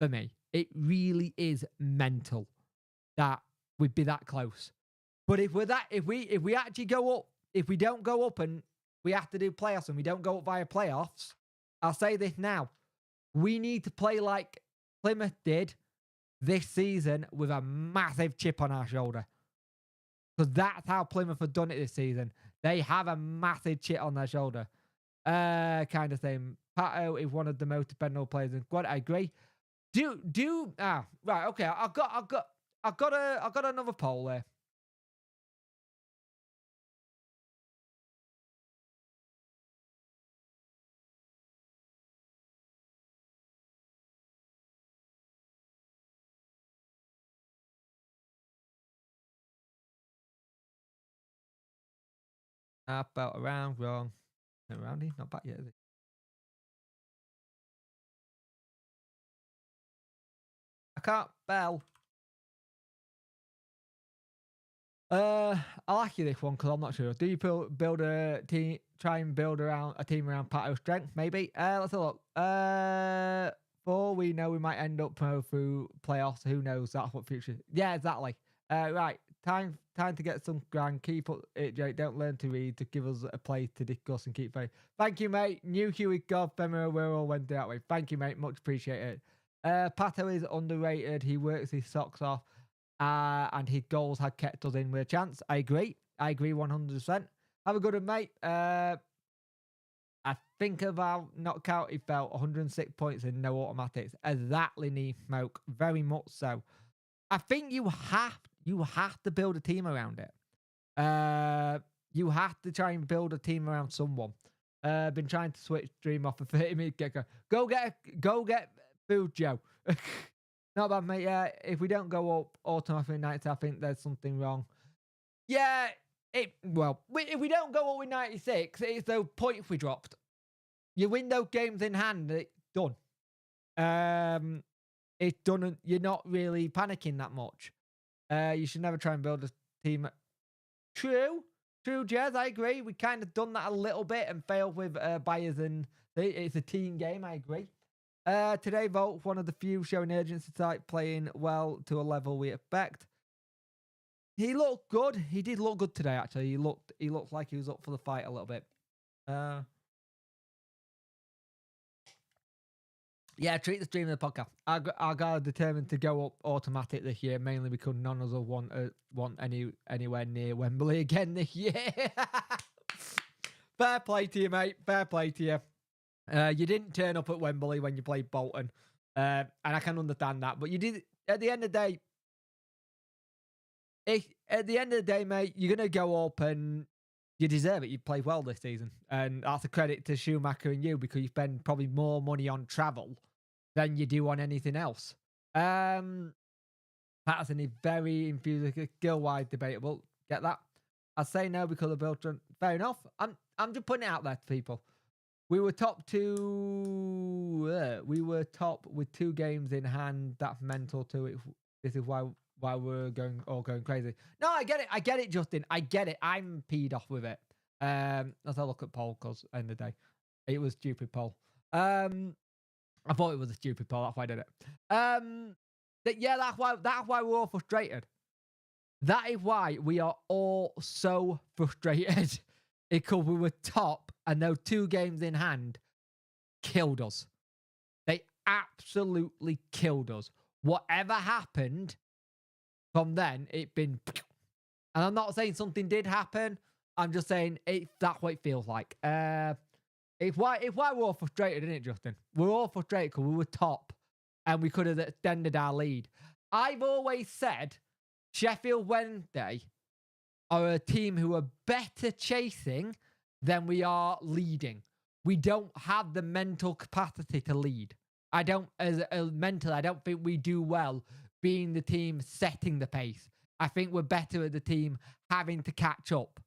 for me. It really is mental that we'd be that close. But if we actually go up, if we don't go up and we have to do playoffs and we don't go up via playoffs, I'll say this now. We need to play like Plymouth did this season with a massive chip on our shoulder. Because that's how Plymouth have done it this season. They have a massive chip on their shoulder. Kind of thing. Pato is one of the most dependable players in the squad. I agree. Right, okay. I've got another poll there. About around wrong. No, roundy, not back yet, is it? I can't bell. I'll ask you this one because I'm not sure. Do you build a team? Try and build around a team around Pato's strength? Maybe. Let's have a look. For we know we might end up through playoffs. Who knows? That's what future. Yeah, exactly. Right. Time to get some ground. Keep up it, Jake. Don't learn to read. To give us a place to discuss and keep playing. Thank you, mate. New Huey God, Femero, we're all went that way. Thank you, mate. Much appreciated. Pato is underrated. He works his socks off. And his goals had kept us in with a chance. I agree 100%. Have a good one, mate. I think about knockout, he felt 106 points and no automatics. Exactly, need smoke. Very much so. I think you have to build a team around it. You have to try and build a team around someone. Been trying to switch stream off for 30 minutes. Go get food, Joe. Not bad, mate. Yeah, if we don't go up automatically 90, I think there's something wrong. Yeah, if we don't go up with 96, it's the points we dropped. You win those games in hand, it's done. It's done. You're not really panicking that much. You should never try and build a team. True, Jez. I agree. We kind of done that a little bit and failed with buyers, and it's a team game. I agree. Today, Volt, one of the few showing urgency type, playing well to a level we expect. He looked good. He did look good today, actually. He looked like he was up for the fight a little bit. Yeah, treat the stream of the podcast. I got determined to go up automatic this year, mainly because none of us want anywhere near Wembley again this year. Fair play to you, mate. Fair play to you. You didn't turn up at Wembley when you played Bolton, and I can understand that. But you did. At the end of the day, mate, you're gonna go up and you deserve it. You played well this season, and that's a credit to Schumacher and you because you spend probably more money on travel than you do on anything else. Patterson is very infusing, skill-wise debatable. Get that? I say no because of Beltran. Fair enough. I'm just putting it out there to people. We were top 2. We were top with 2 games in hand. That's mental too. This is why why we're going crazy. No, I get it, Justin. I get it. I'm peed off with it. As I look at poll, because end of the day, it was a stupid poll. I thought it was a stupid poll. That's why I did it. That's why we're all frustrated. That is why we are all so frustrated. Because we were top, and those 2 games in hand killed us. They absolutely killed us. Whatever happened from then, it been... And I'm not saying something did happen. I'm just saying that's what it feels like. It's why we're all frustrated, isn't it, Justin? We're all frustrated because we were top and we could have extended our lead. I've always said Sheffield Wednesday are a team who are better chasing than we are leading. We don't have the mental capacity to lead. Mentally, I don't think we do well being the team setting the pace. I think we're better at the team having to catch up.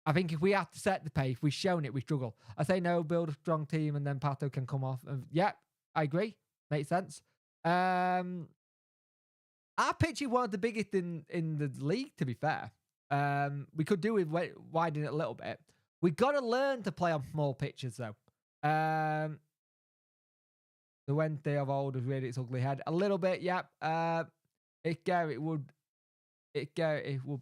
I think if we have to set the pace, we've shown it, we struggle. I say no, build a strong team, and then Pato can come off. Yeah, I agree. Makes sense. Our pitch is one of the biggest in the league, to be fair. We could do with widening it a little bit. We got to learn to play on small pitches, though. The Wednesday of old has reared its ugly head a little bit. Yep. It would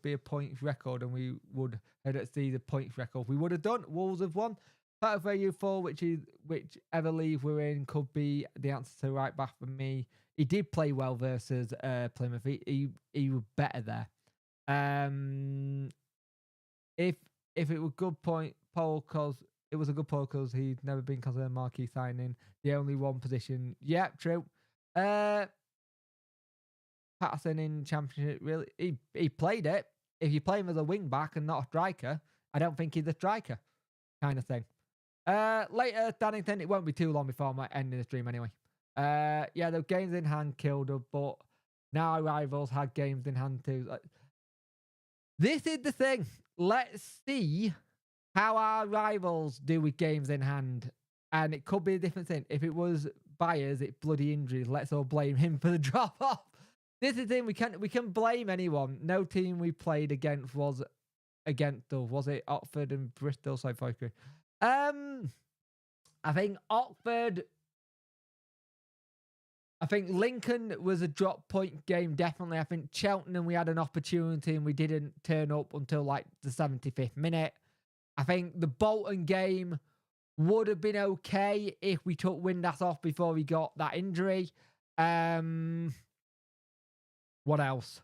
be a points record, and we would head see the points record. We would have done. Wolves have won. Part of where you fall, whichever league we're in, could be the answer to right back for me. He did play well versus Plymouth. He was better there. If it was good poll, because it was a good poll because he'd never been considered a marquee signing. The only one position. Yeah, true. Patterson in Championship, really, he played it. If you play him as a wing back and not a striker, I don't think he's a striker, kind of thing. Later, Dannington, it won't be too long before I might end the stream anyway. The games in hand killed us, but now our rivals had games in hand too. This is the thing. Let's see how our rivals do with games in hand. And it could be a different thing. If it was Byers, it's bloody injuries. Let's all blame him for the drop-off. This is the thing. We can blame anyone. No team we played against was against us. Was it Oxford and Bristol? So far, I think Oxford... I think Lincoln was a drop point game, definitely. I think Cheltenham, we had an opportunity and we didn't turn up until like the 75th minute. I think the Bolton game would have been okay if we took Windass off before he got that injury. What else?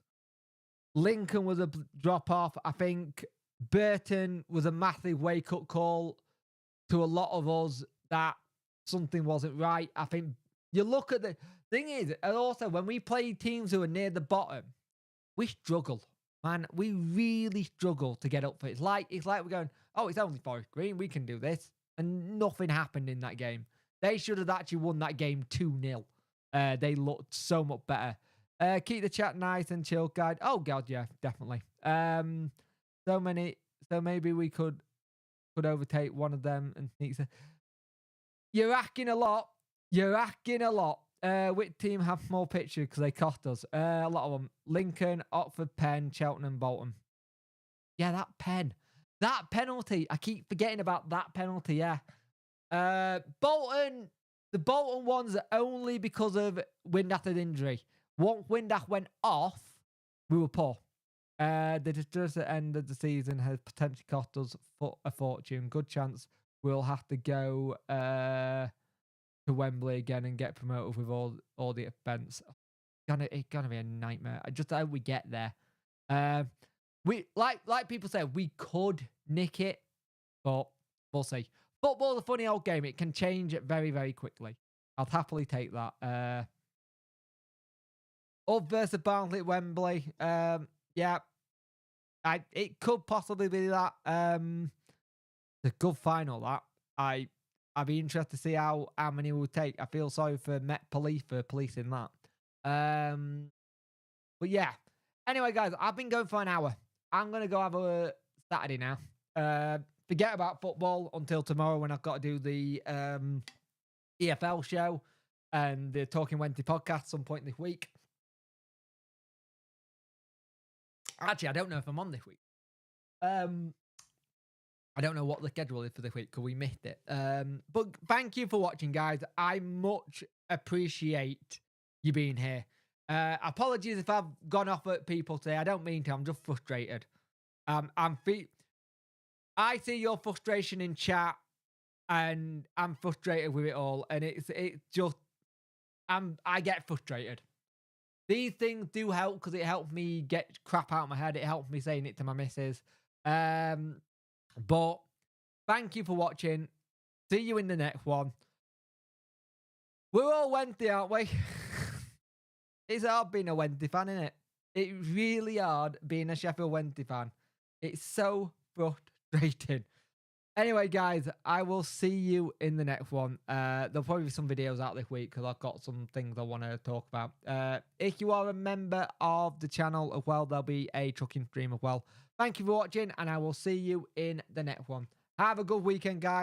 Lincoln was a drop off. I think Burton was a massive wake-up call to a lot of us that something wasn't right. I think you look at the thing is, and also when we play teams who are near the bottom, we struggle, man. We really struggle to get up for it. It's like we're going, oh, it's only Forest Green, we can do this, and nothing happened in that game. They should have actually won that game 2-0. They looked so much better. Keep the chat nice and chill, guide. Oh god, yeah, definitely. So maybe we could overtake one of them and sneak. You're asking a lot. Which team have small pitches because they cost us? A lot of them. Lincoln, Oxford, Penn, Cheltenham, Bolton. Yeah, that penalty. I keep forgetting about that penalty, yeah. Bolton, the Bolton one's only because of Windass's injury. Once Windass went off, we were poor. The disastrous end of the season has potentially cost us a fortune. Good chance we'll have to go to Wembley again and get promoted with all the events. It's gonna be a nightmare. I just hope we get there. We like people say we could nick it, but we'll see. Football's a funny old game. It can change very, very quickly. I'll happily take that. Up versus Barnsley at Wembley. Yeah. It could possibly be that. It's a good final, that. I'd be interested to see how many we'll take. I feel sorry for Met Police for policing that. But yeah. Anyway, guys, I've been going for an hour. I'm going to go have a Saturday now. Forget about football until tomorrow when I've got to do the EFL show and the Talking Wednesday podcast some point this week. Actually, I don't know if I'm on this week. I don't know what the schedule is for this week because we missed it. But thank you for watching, guys. I much appreciate you being here. Apologies if I've gone off at people today. I don't mean to. I'm just frustrated. I see your frustration in chat, and I'm frustrated with it all. And it's just I get frustrated. These things do help because it helps me get crap out of my head. It helps me saying it to my missus. But thank you for watching. See you in the next one. We're all Wednesday, aren't we? It's hard being a Wednesday fan, isn't it? It's really hard being a Sheffield Wednesday fan. It's so frustrating. Anyway, guys, I will see you in the next one. There'll probably be some videos out this week because I've got some things I want to talk about. If you are a member of the channel as well, there'll be a trucking stream as well. Thank you for watching, and I will see you in the next one. Have a good weekend, guys.